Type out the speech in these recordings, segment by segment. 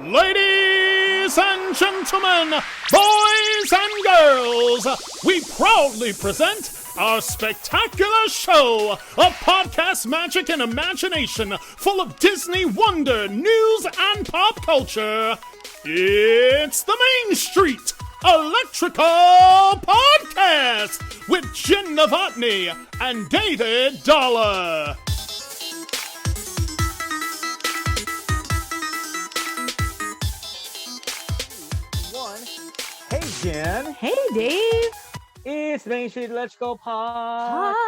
Ladies and gentlemen, boys and girls, we proudly present our spectacular show of podcast magic and imagination full of Disney wonder, news, and pop culture. It's the Main Street Electrical Podcast with Jenn Dave and David Dollar. Hey, Jen. Hey, Dave. It's the Main Street Electrical Podcast.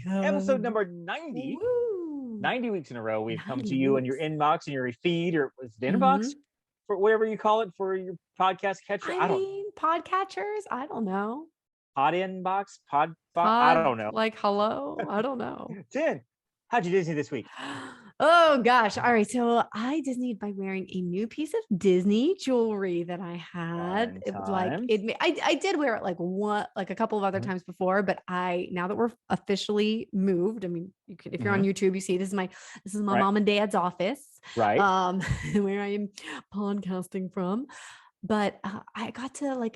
Episode number 90. Woo. 90 weeks in a row, we've come 90 to you in weeks. your inbox and your feed, or is it inbox? For whatever you call it for your podcast catcher. I mean, podcatchers? I don't know. Pod inbox? I don't know. Like, hello? I don't know. Jen, how'd you Disney this week? Oh, gosh. All right. So I Disneyed by wearing a new piece of Disney jewelry that I had. Fun It was like, times. I did wear it like a couple of other times before, but now that we're officially moved, I mean, you could, if you're on YouTube, you see this is my Right. mom and dad's office. Right. Where I am podcasting from. But I got to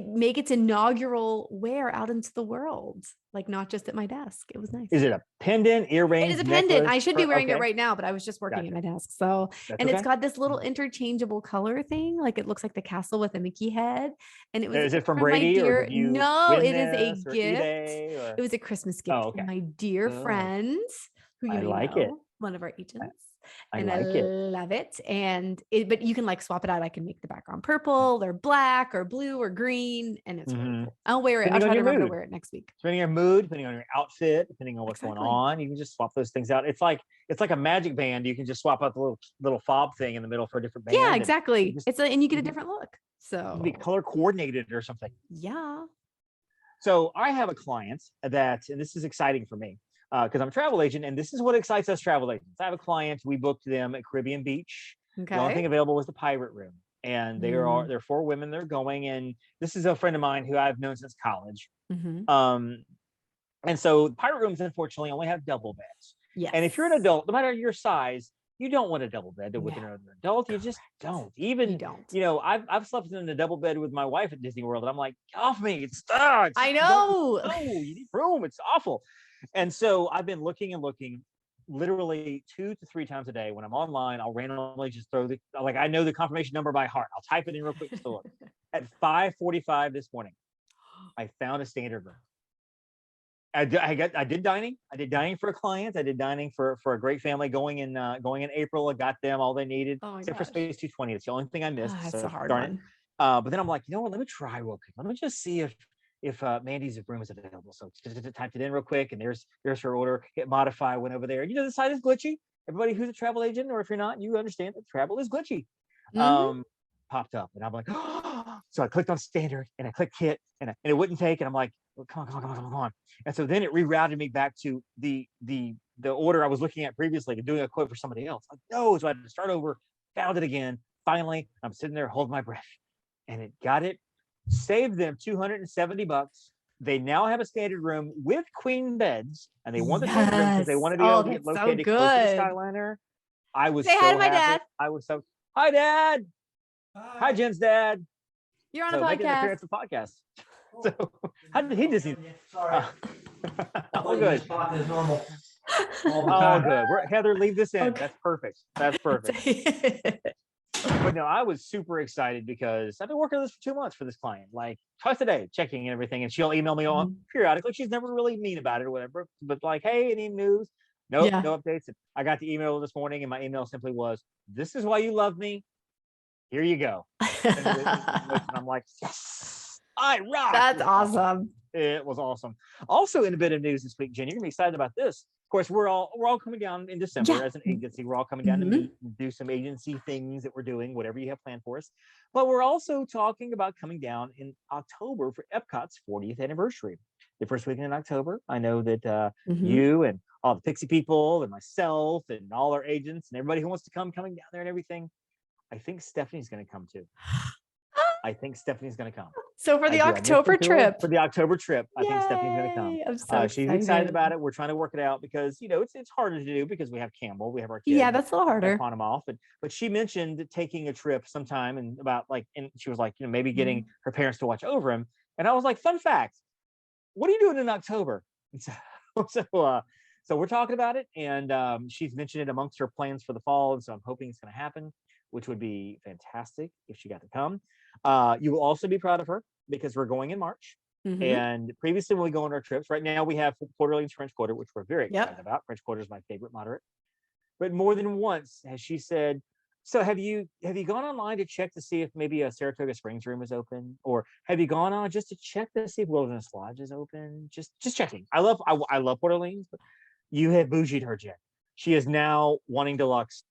make its inaugural wear out into the world, like not just at my desk. It was nice. Is it a pendant, earring? It is a pendant. I should be wearing it Okay. right now, but I was just working at my desk. So, That's and it's okay. got this little interchangeable color thing. Like it looks like the castle with a Mickey head. And it was Is it from my Brady? dear, Or did you no, win it is this, a or gift. eBay, or- It was a Christmas gift okay. from my dear Oh. friend, who you I may like know, it. one of our agents. I And like I it. love it. But you can swap it out. I can make the background purple or black or blue or green. And it's really Mhm. cool. I'll wear it. Depending I'll on try to your remember to mood. wear it next week. Depending on your mood, depending on your outfit, depending on what's going Exactly. on, you can just swap those things out. It's like a magic band. You can just swap out the little fob thing in the middle for a different band. Yeah, and exactly. just- And you get a Mhm. different look. it So can be color coordinated or something. yeah. So I have a client and this is exciting for me because I'm a travel agent, and this is what excites us travel agents. I have a client. We booked them at Caribbean Beach. The only thing Okay. available was the pirate room, and there are 4 women. They're going, and this is a friend of mine who I've known since college. Mhm. And so pirate rooms, unfortunately, only have double beds. Yes. And if you're an adult, no matter your size, you don't want a double bed with No. another adult. You just don't. you Even, don't. I've slept in a double bed with my wife at Disney World, and I'm like, get off me. It's stuck. I know. No, you need room. It's awful. And so I've been looking and looking literally 2 to 3 times a day. When I'm online, I'll randomly just throw I know the confirmation number by heart. I'll type it in real quick to look. At 5:45 this morning, I found a standard room. I did dining. I did dining for a client. I did dining for a great family going in April. I got them all they needed, Oh my except for gosh. Space 220. It's the only thing I missed. That's so a hard darn it. one. But then I'm like, you know what? Let me try real quick. Let me just see if Mandy's room is available. So typed it in real quick, and there's her order. Hit modify. Went over there. The site is glitchy. Everybody who's a travel agent, or if you're not, you understand that travel is glitchy. Mhm. Popped up, and I'm like, so I clicked on standard, and I clicked hit, and it wouldn't take, and I'm like, well, come on. And so then it rerouted me back to the order I was looking at previously, to doing a quote for somebody else. Like, no, so I had to start over, found it again. Finally, I'm sitting there holding my breath, and it got it. Saved them $270. They now have a standard room with queen beds, and they want the standard room because they want to be able to get that's so located close to the good. Skyliner. I was Say so hi to my happy. dad. I was so hi, Dad. Hi, Jen's dad. You're on So a making an podcast. appearance on the podcast. So how did he Disney? Sorry. All good. Spot is normal. All the All time. good. Heather, leave this in. Okay. That's perfect. That's perfect. But no, I was super excited because I've been working on this for 2 months for this client, like twice a day, checking and everything. And she'll email me on periodically. She's never really mean about it or whatever, but like, hey, any news? Nope, Yeah. no updates. I got the email this morning, and my email simply was, "This is why you love me. Here you go." And I'm like, yes, I rock. That's awesome. It was awesome. Also, in a bit of news this week, Jen, you're gonna be excited about this. Of course, we're all coming down in December Yeah. as an agency. We're all coming down to meet and do some agency things that we're doing, whatever you have planned for us. But we're also talking about coming down in October for Epcot's 40th anniversary. The first weekend in October. I know that Mhm. you and all the Pixie people and myself and all our agents and everybody who wants to coming down there and everything. I think Stephanie's going to come too. I think Stephanie's going to come. So for I the do. I mentioned October to her trip. for the October trip, I think Stephanie's going to come. Yay, I'm so She's excited excited. about it. We're trying to work it out because it's harder to do because we have Campbell, we have our kids. Yeah, that's a little harder. Pawn them off, but she mentioned taking a trip sometime and about like, and she was like, maybe getting her parents to watch over him. And I was like, fun fact, what are you doing in October? And so we're talking about it, and she's mentioned it amongst her plans for the fall, and so I'm hoping it's going to happen, which would be fantastic if she got to come. You will also be proud of her because we're going in March. And previously when we go on our trips, right now we have Port Orleans French Quarter, which we're very excited about. French Quarter is my favorite moderate. But more than once has she said, so have you gone online to check to see if maybe a Saratoga Springs room is open? Or have you gone on just to check to see if Wilderness Lodge is open? Just checking. I love Port Orleans, but you have bougieed her, Jen. She is now wanting deluxe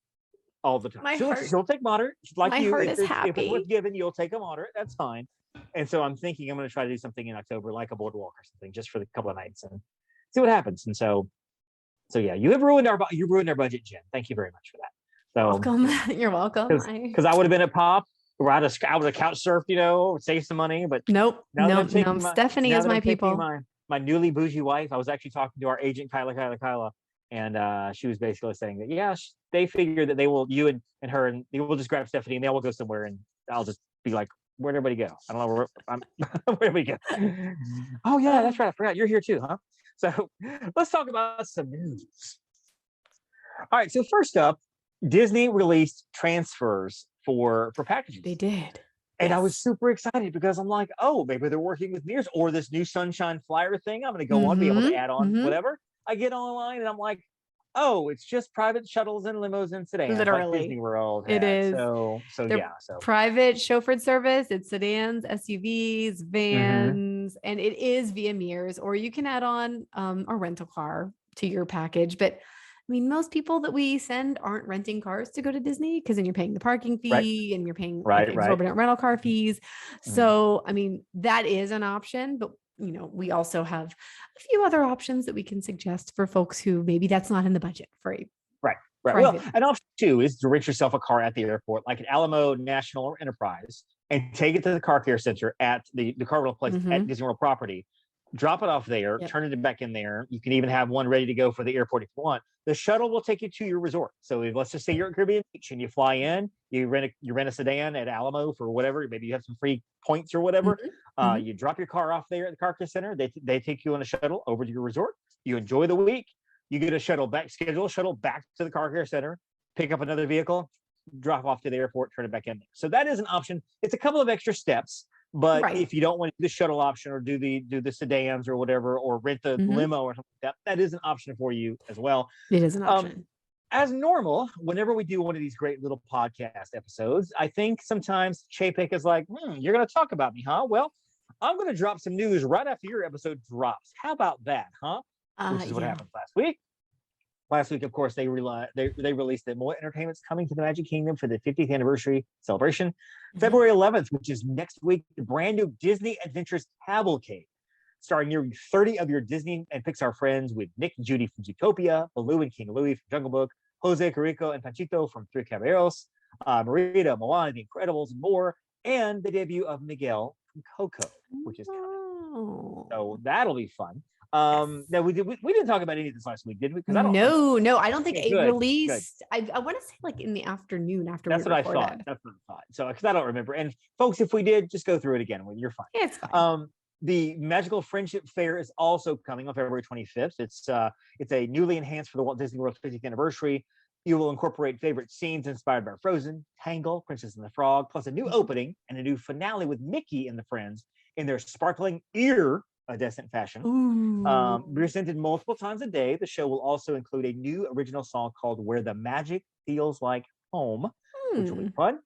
all the time. She'll take moderate. Like my you, heart if is it's happy. worth giving, you'll take a moderate. That's fine. And so I'm thinking I'm going to try to do something in October, like a boardwalk or something, just for the couple of nights and see what happens. And so yeah, you ruined our budget, Jen. Thank you very much for that. So welcome. You're welcome. Because I would have been at Pop, or I would have couch surfed, save some money. But nope. Stephanie is my people. My newly bougie wife. I was actually talking to our agent Kyla, and she was basically saying that they figure that they will, you and her, and they will just grab Stephanie and they will go somewhere, and I'll just be like, where'd everybody go? I don't know where'd everybody go. Oh yeah, that's right. I forgot you're here too, huh? So let's talk about some news. All right. So first up, Disney released transfers for packages. They did. And I was super excited because I'm like, oh, maybe they're working with Mears or this new Sunshine Flyer thing. I'm going to go on, be able to add on whatever. I get online and I'm like, oh, it's just private shuttles and limos and sedans. Literally. Like Disney World It is. So private chauffeured service. It's sedans, SUVs, vans, and it is via Mears, or you can add on a rental car to your package. But I mean, most people that we send aren't renting cars to go to Disney because then you're paying the parking fee and you're paying exorbitant rental car fees. So, I mean, that is an option, but we also have a few other options that we can suggest for folks who maybe that's not in the budget for a Right. private. Well, an option too is to rent yourself a car at the airport, like an Alamo National or Enterprise, and take it to the car care center at the car rental place at Disney World property. Drop it off there, turn it back in there. You can even have one ready to go for the airport if you want. The shuttle will take you to your resort. So let's just say you're at Caribbean Beach and you fly in, you rent a sedan at Alamo for whatever. Maybe you have some free points or whatever. You drop your car off there at the car care center. They take you on a shuttle over to your resort. You enjoy the week. You get a shuttle back, schedule a shuttle back to the car care center, pick up another vehicle, drop off to the airport, turn it back in there. So that is an option. It's a couple of extra steps. But if you don't want to do the shuttle option or do the sedans or whatever, or rent the limo or something like that is an option for you as well. It is an option. As normal, whenever we do one of these great little podcast episodes, I think sometimes Chapek is like, you're going to talk about me, huh? Well, I'm going to drop some news right after your episode drops. How about that, huh? Which is what happened last week. Last week, of course, they released that more entertainment's coming to the Magic Kingdom for the 50th anniversary celebration. February 11th, which is next week, the brand new Disney Adventures Cavalcade, starring nearly 30 of your Disney and Pixar friends with Nick and Judy from Zootopia, Baloo and King Louie from Jungle Book, Jose Carrico and Panchito from Three Caballeros, Merida, Moana, The Incredibles, and more, and the debut of Miguel from Coco, which is coming. So that'll be fun. No, we didn't talk about any of this last week, did we? Because I don't I don't think it released. I want to say like in the afternoon after. That's what I thought. So because I don't remember. And folks, if we did, just go through it again. You're fine. Yeah, it's fine. The Magical Friendship Fair is also coming on February 25th. It's a newly enhanced for the Walt Disney World's 50th anniversary. You will incorporate favorite scenes inspired by Frozen, Tangle, Princess and the Frog, plus a new opening and a new finale with Mickey and the friends in their sparkling iridescent fashion. Presented multiple times a day, the show will also include a new original song called Where the Magic Feels Like Home, which will be fun.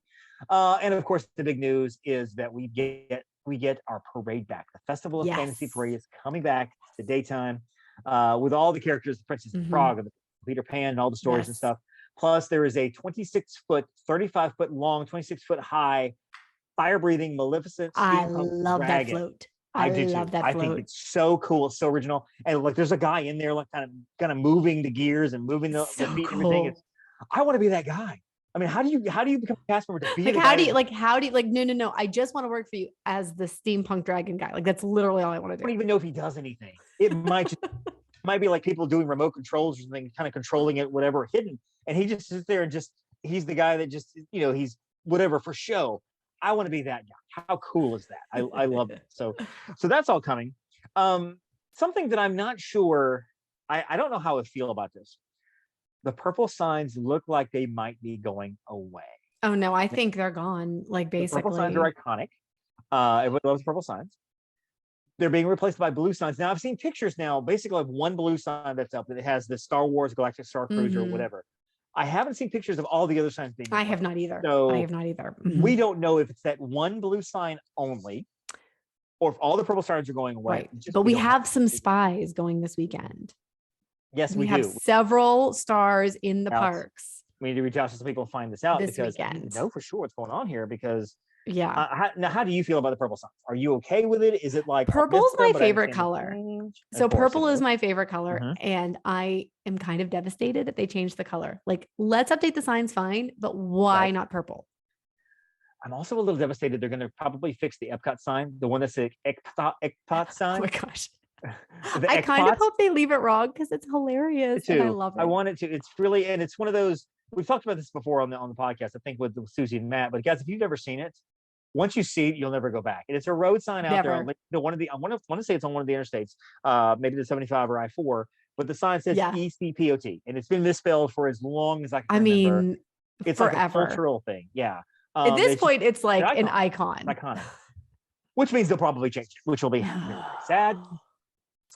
And of course, the big news is that we get our parade back. The Festival of Fantasy Parade is coming back to daytime with all the characters, the Princess and the Frog, and the Peter Pan, and all the stories and stuff. Plus, there is a 26-foot, 35-foot long, 26-foot high, fire-breathing, Maleficent. I love that float. I love that float. I think it's so cool. It's so original. And like, there's a guy in there, like kind of moving the gears and moving the feet and everything. I want to be that guy. I mean, how do you become a cast member to be Like, the how guy do you, that- no. I just want to work for you as the steampunk dragon guy. Like, that's literally all I want to I don't do. even know if he does anything. It might be like people doing remote controls or something, kind of controlling it, whatever, hidden. And he just sits there and he's the guy that just, he's whatever for show. I want to be that guy. How cool is that? I love it. So that's all coming. Something that I'm not sure, I don't know how I feel about this. The purple signs look like they might be going away. Oh no, I think they're gone. Like, The basically. purple signs are iconic. Everybody loves purple signs. They're being replaced by blue signs. Now I've seen pictures now, basically of one blue sign that's up that it has the Star Wars Galactic Star Cruiser or whatever. I haven't seen pictures of all the other signs being I replaced. have not either. So I have not either. we don't know if it's that one blue sign only, or if all the purple signs are going away. Right. But we don't have some spies going this weekend. Yes, We we have do. several stars in the Alex, parks. We need to reach out to some people to find this out This because I need weekend. to know for sure what's going on here. Because Yeah. how do you feel about the purple signs? Are you okay with it? Is it like Purple's my favorite favorite color. So purple is my favorite color. Mhm. And I am kind of devastated that they changed the color. Like, let's update the signs, fine, but why Right. not purple? I'm also a little devastated. They're going to probably fix the Epcot sign, the one that's the Epcot sign. Oh my gosh. The I kind of Epcot. hope they leave it wrong because it's hilarious and I Too. love it. I want it to. It's really, and it's one of those. We've talked about this before on the podcast. I think with Susie and Matt. But guys, if you've never seen it, once you see it, you'll never go back. And it's a road sign out there. Never. On one of the. I want to say it's on one of the interstates, maybe the 75 or I-4. But the sign says Yeah. ECPOT, and it's been misspelled for as long as I can I remember. mean, It's like a forever. cultural thing. Yeah. At this it's point, it's like an icon. icon. iconic. Which means they'll probably change it, which will be very, very sad.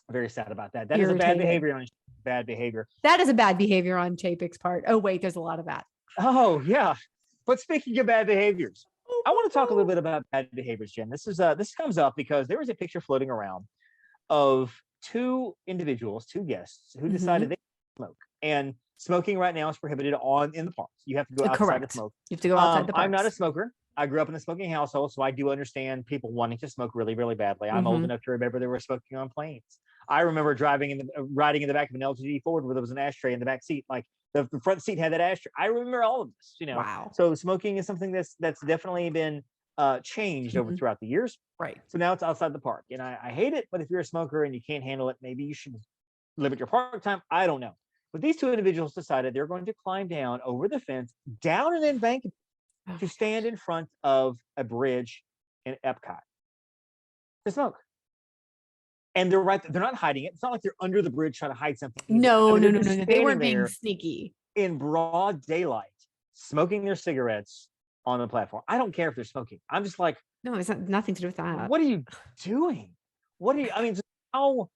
Very sad about that. That is a bad Irritated. behavior on bad behavior. That is a bad behavior on Chapek's part. Oh, wait, there's a lot of that. Oh, yeah. But speaking of bad behaviors, Oh, I want to talk a little bit about bad behaviors, Jen. This comes up because there was a picture floating around of two guests who decided they smoke. And smoking right now is prohibited in the parks. You have to go outside to Correct. smoke. You have to go outside the parks. I'm not a smoker. I grew up in a smoking household, so I do understand people wanting to smoke really, really badly. I'm old enough to remember they were smoking on planes. I remember riding in the back of an LGD Ford where there was an ashtray in the back seat. Like the front seat had that ashtray. I remember all of this. Wow. So smoking is something that's definitely been changed over throughout the years. Right. So now it's outside the park, and I hate it. But if you're a smoker and you can't handle it, maybe you should limit your park time. I don't know. But these two individuals decided they're going to climb down over the fence, down an embankment, to stand in front of a bridge in Epcot to smoke. And they're right. They're not hiding it. It's not like they're under the bridge trying to hide something. No. They weren't standing being there sneaky. in broad daylight, smoking their cigarettes on the platform. I don't care if they're smoking. I'm just like, No, it's nothing to do with that. what are you doing? I mean, how?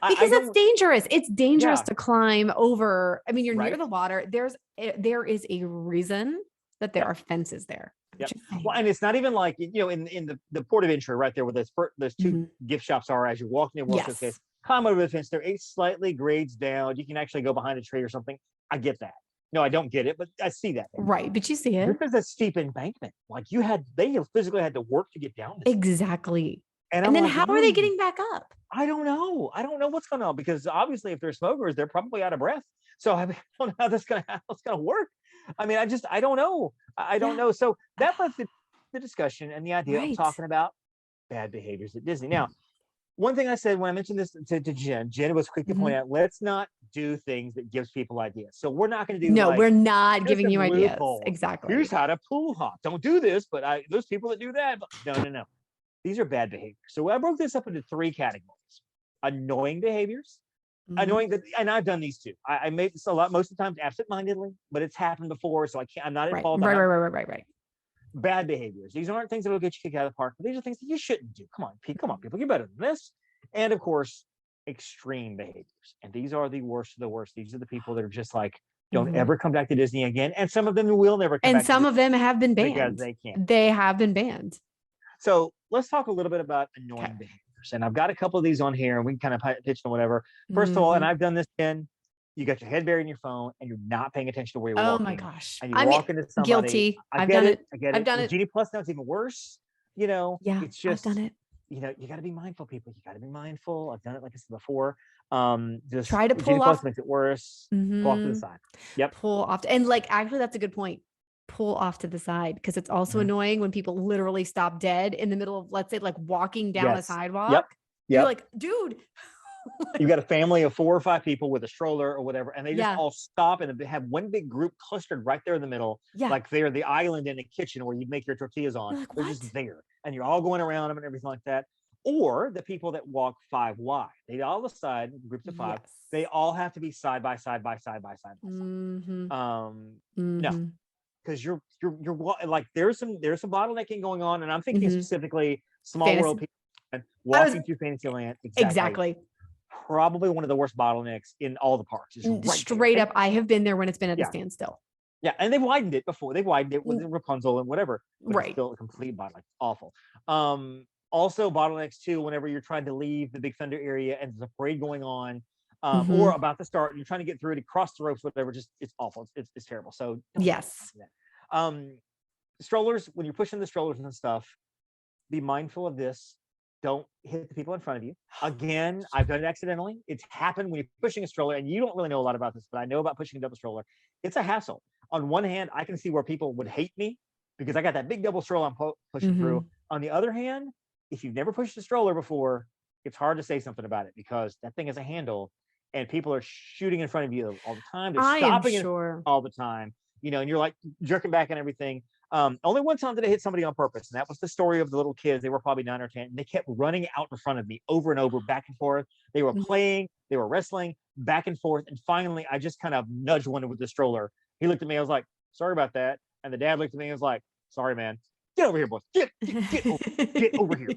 Because it's dangerous. It's dangerous Yeah. to climb over. I mean, you're near Right. the water. There is a reason that there are fences there. I'm Yep. just saying. Well, and it's not even like, in the port of entry right there where those two gift shops are as you're walking in. Yes. Climb over the fence. There, it slightly grades down. You can actually go behind a tree or something. I get that. No, I don't get it, but I see that. Right. But you see it. This is a steep embankment. Like they physically had to work to get down this. Exactly. I'm And then like, how are they getting back up? I don't know. I don't know what's going on, because obviously if they're smokers, they're probably out of breath. So I don't know how that's going to work. I mean, I don't know. I don't know. So that was the discussion and the idea Right. of talking about bad behaviors at Disney. Now, one thing I said when I mentioned this to Jen was quick to point out, let's not do things that gives people ideas. So we're not going to do No, like, we're not here's giving a you ideas. loophole. Exactly. Here's how to pool hop. Don't do this, but those people that do that, no. These are bad behaviors. So I broke this up into 3 categories: annoying behaviors, and I've done these too. I make this a lot, most of the time absent-mindedly, but it's happened before, so I'm not at fault. Right. Bad behaviors. These aren't things that will get you kicked out of the park, but these are things that you shouldn't do. Come on, people, you're better than this. And of course, extreme behaviors. And these are the worst of the worst. These are the people that are just like, don't ever come back to Disney again. And some of them will never come back. And some of them have been banned. Because they can't. They have been banned. So let's talk a little bit about annoying behaviors. And I've got a couple of these on here, and we can kind of pitch on whatever. First of all, and I've done this, Jen, you got your head buried in your phone and you're not paying attention to where you're walking. Oh my gosh. And you walk into somebody. Guilty. I've done it. I've done it. Genie Plus now it's even worse. Yeah, it's just, I've done it. You got to be mindful, people. You got to be mindful. I've done it, like I said before. Just try to pull Genie off. Plus makes it worse. Pull off to the side. Yep. Pull off. And like, actually, that's a good point. pull off to the side, because it's also Mhm. annoying when people literally stop dead in the middle of, let's say, like walking down a Yes. sidewalk. Yep. You're Yep. like, dude. You got a family of 4 or 5 people with a stroller or whatever, and they just Yeah. all stop and they have one big group clustered right there in the middle, Yeah. like they're the island in a kitchen where you make your tortillas on. You're like, They're what? just there, and you're all going around them and everything like that. Or the people that walk 5 wide, they all decide groups of 5. Yes. They all have to be side by side by side by side by side. Mm-hmm. No, Mm-hmm. because like there's some bottlenecking going on, and I'm thinking Mhm. specifically small Fantasy- world people and walking through Fantasyland. Exactly. Probably one of the worst bottlenecks in all the parks. Is right there. Straight up, I have been there when it's been at a Yeah. standstill. Yeah, and they've widened it before. They've widened it with Rapunzel and whatever, but it's Right. still a complete bottleneck. Awful. Also bottlenecks too, whenever you're trying to leave the Big Thunder area and there's a parade going on, or about to start, and you're trying to get through to cross the ropes, whatever. Just it's awful. It's terrible. So don't Yes. do that. Strollers, when you're pushing the strollers and stuff, be mindful of this. Don't hit the people in front of you. Again, I've done it accidentally. It's happened when you're pushing a stroller, and you don't really know a lot about this, but I know about pushing a double stroller. It's a hassle. On one hand, I can see where people would hate me because I got that big double stroller I'm pushing through. On the other hand, if you've never pushed a stroller before, it's hard to say something about it because that thing has a handle, and people are shooting in front of you all the time. They're I am stopping sure. all the time, and you're like jerking back and everything. Only one time did I hit somebody on purpose, and that was the story of the little kids. They were probably 9 or 10. And they kept running out in front of me over and over, back and forth. They were playing, they were wrestling back and forth. And finally, I just kind of nudged one with the stroller. He looked at me. I was like, "Sorry about that." And the dad looked at me and was like, "Sorry, man. Get over here, boys. Get over here.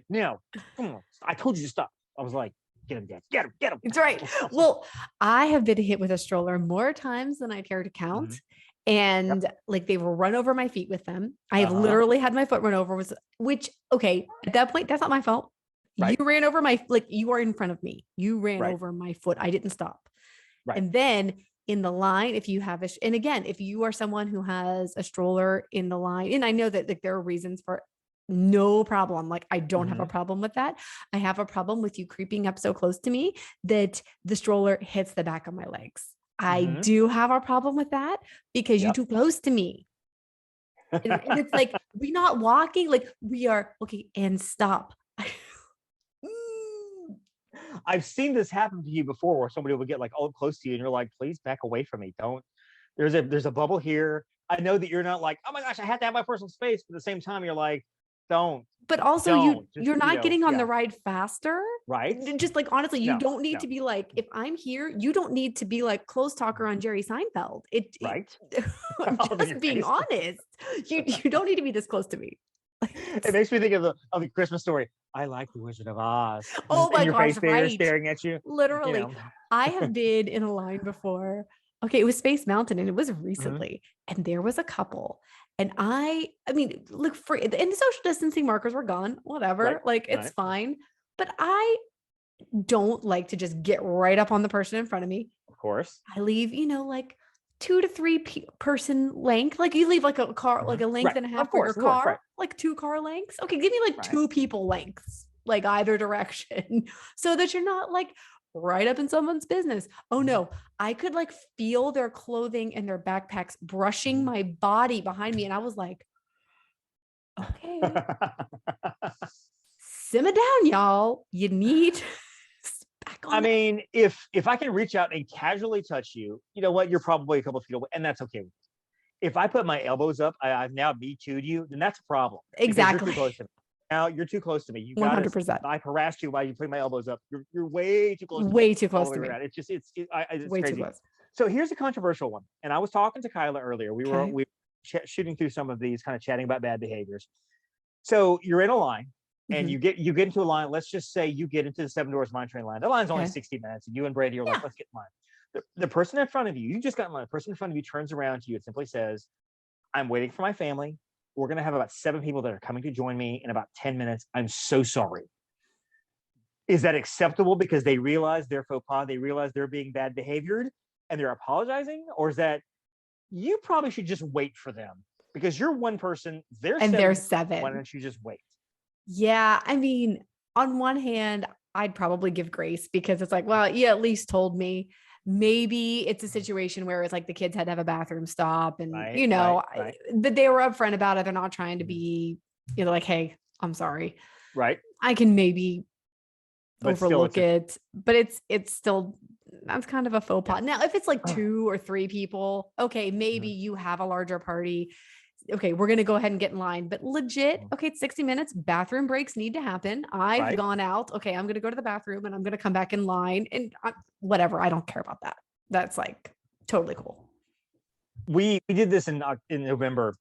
Now, come on. I told you to stop." I was like, "Get him, Dad. Get him. Get him." It's right. Well, I have been hit with a stroller more times than I care to count. And like they will run over my feet with them. I have literally had my foot run over, which okay, at that point, that's not my fault. Right. You ran over you are in front of me. You ran over my foot. I didn't stop. Right. And then in the line, if you have and again, if you are someone who has a stroller in the line, and I know that like there are reasons for no problem. Like I don't have a problem with that. I have a problem with you creeping up so close to me that the stroller hits the back of my legs. I do have a problem with that because you're too close to me. And it's like, we're not walking, like we are, okay, and stop. I've seen this happen to you before where somebody will get like all close to you and you're like, "Please back away from me. Don't, there's a bubble here." I know that you're not like, "Oh my gosh, I have to have my personal space." But at the same time, you're like, don't. But also Just, you're not getting on the ride faster. Right. Just like, honestly, you don't need no. to be like, if I'm here, you don't need to be like close talker on Jerry Seinfeld. Right. I'm just being honest. You don't need to be this close to me. It makes me think of the Christmas story. "I like the Wizard of Oz." Oh my your gosh, face there right. staring at you. Literally. I have been in a line before. Okay, it was Space Mountain and it was recently. And there was a couple. And I mean, look, and the social distancing markers were gone, whatever. Right. Like it's fine. But I don't like to just get right up on the person in front of me. Of course. I leave, like 2 to 3 person length. Like you leave like a car, like a length and a half for your car, like 2 car lengths. Okay, give me like 2 people lengths, like either direction, so that you're not like right up in someone's business. Oh no, I could like feel their clothing and their backpacks brushing my body behind me. And I was like, okay, simmer down, y'all. You need back on. I mean, if I can reach out and casually touch you, you know what? You're probably a couple of feet away, and that's okay. If I put my elbows up, I've now Me Too'd you, then that's a problem. Exactly. You're too close to me. Now you're too close to me. You 100%. I've harassed you while you put my elbows up. You're way too close. Way too close to me. It's just it's way crazy. too close. So here's a controversial one, and I was talking to Kyla earlier. We were shooting through some of these, kind of chatting about bad behaviors. So you're in a line, and you get into a line. Let's just say you get into the 7 Doors Mine Train line. The line's only 60 minutes, and you and Brady are like, "Let's get in line." The person in front of you just got in line. The person in front of you turns around to you and simply says, "I'm waiting for my family. We're going to have about 7 people that are coming to join me in about 10 minutes. I'm so sorry." Is that acceptable because they realize their faux pas, they realize they're being bad behaviored and they're apologizing? Or is that you probably should just wait for them because you're one person, they're 7. Why don't you just wait? Yeah. I mean, on one hand, I'd probably give grace because it's like, well, you at least told me. maybe it's a situation where it's like the kids had to have a bathroom stop and, Right, you know, right. that they were upfront about it. They're not trying to be, you know, like, hey, I'm sorry. Right. I can maybe But still, overlook it, but it's still, that's kind of a faux pas. Now, if it's like 2 or 3 people, okay, maybe you have a larger party. Okay, we're going to go ahead and get in line, but legit, okay, it's 60 minutes. Bathroom breaks need to happen. I've Right. gone out. Okay, I'm going to go to the bathroom and I'm going to come back in line and whatever. I don't care about that. That's like totally cool. We did this in November,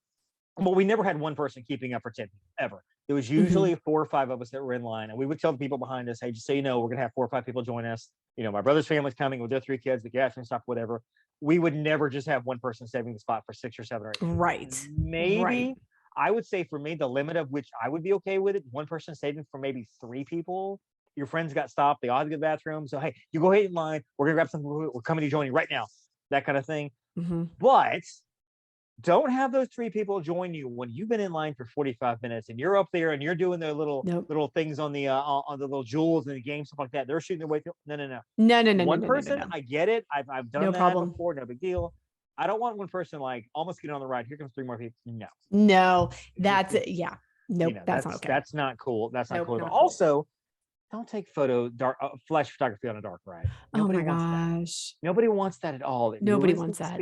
but we never had one person keeping up for 10 people ever. It was usually 4 or 5 of us that were in line, and we would tell the people behind us, hey, just so you know, we're gonna have 4 or 5 people join us. You know, my brother's family's coming with their 3 kids, the gas and stuff, whatever. We would never just have one person saving the spot for 6 or 7 or 8. Right. Maybe Right. I would say for me, the limit of which I would be okay with it, one person saving for maybe 3 people. Your friends got stopped, they all had to go to the bathroom. So hey, you go ahead in line, we're gonna grab something, we're coming to join you right now. That kind of thing. But don't have those 3 people join you when you've been in line for 45 minutes and you're up there and you're doing their little things on the little jewels and the game, stuff like that. They're shooting their way through. No. One person, I get it. I've done that before, no big deal. I don't want one person like almost getting on the ride. Here comes 3 more people. No, that's it. Yeah. Nope, that's not okay. That's not cool. That's not cool. But also, don't take flash photography on a dark ride. Nobody wants that. Nobody wants that at all. Nobody wants that.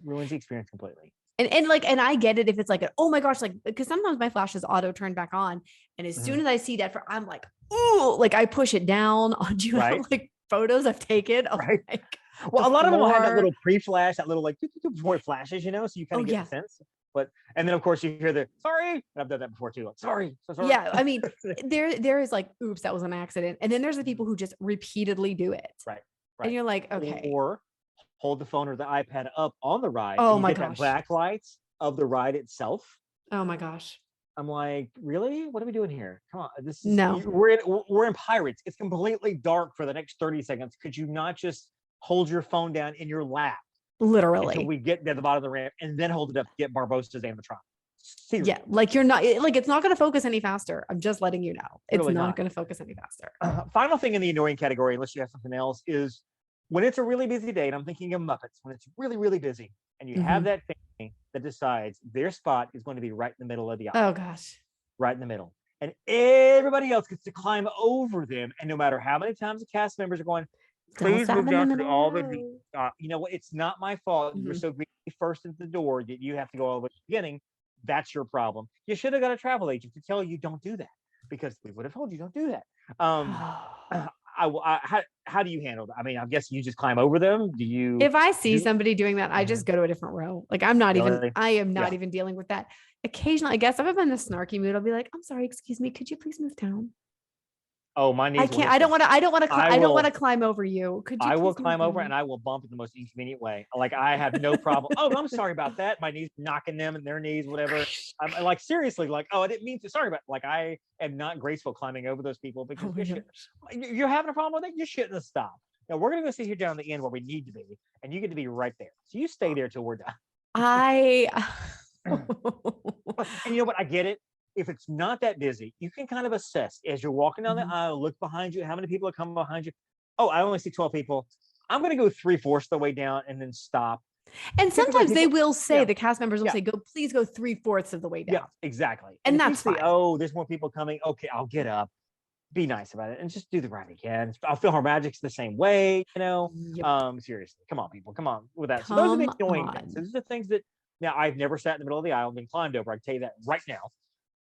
Ruins the experience completely. And I get it if it's like, oh my gosh, like, because sometimes my flash is auto turned back on. And as soon as I see that, I'm like, ooh, like I push it down on you know, like photos I've taken. Like, well, a lot of them will have that little pre-flash, that little like before it flashes, you know, so you kind of get the sense. But and then of course you hear the sorry, and I've done that before too. Like, sorry, so sorry. Yeah, I mean, there is like, oops, that was an accident. And then there's the people who just repeatedly do it. Right. And you're like, okay. Or hold the phone or the iPad up on the ride. Oh and my get gosh. that backlights of the ride itself. Oh my gosh. I'm like, really? What are we doing here? Come on, this is no. We're in Pirates. It's completely dark for the next 30 seconds. Could you not just hold your phone down in your lap? Literally. Until we get to the bottom of the ramp and then hold it up to get Barbossa's animatronic. Seriously. Yeah, like you're not like it's not going to focus any faster. I'm just letting you know. It's really not going to focus any faster. Final thing in the annoying category, unless you have something else, is when it's a really busy day, and I'm thinking of Muppets, when it's really, really busy, and you have that family that decides their spot is going to be right in the middle of the aisle. Oh gosh. Right in the middle. And everybody else gets to climb over them. And no matter how many times the cast members are going, please move down to you know what? It's not my fault. You're so greedy first at the door that you have to go all the way to the beginning. That's your problem. You should have got a travel agent to tell you don't do that, because we would have told you don't do that. How do you handle that? I mean, I guess you just climb over them. Do you? If I see somebody doing that, I just go to a different row. Like I am not Yeah. even dealing with that. Occasionally, I guess if I'm in a snarky mood, I'll be like, I'm sorry, excuse me, could you please move down? Oh, my knees. I can't. I don't want to climb over you. Could you? I will climb over and I will bump in the most inconvenient way. Like I have no problem. Oh, I'm sorry about that. My knees knocking them and their knees, whatever. I'm like seriously, like, oh, I didn't mean to. Sorry about. Like I am not graceful climbing over those people because you're having a problem with it. You shouldn't have stopped. Now we're gonna go sit here down at the end where we need to be, and you get to be right there. So you stay there till we're done. And you know what? I get it. If it's not that busy, you can kind of assess as you're walking down the aisle, look behind you, how many people are coming behind you. Oh, I only see 12 people. I'm going to go 3/4 the way down and then stop. And sometimes they will say, the cast members will say, please go 3/4 of the way down. Yeah, exactly. And that's fine. Oh, there's more people coming. Okay, I'll get up. Be nice about it and just do the ride again. I'll feel her magic's the same way, you know. Seriously, come on, people, come on with that. So those are the annoying things. Those are the things that now I've never sat in the middle of the aisle and been climbed over. I can tell you that right now.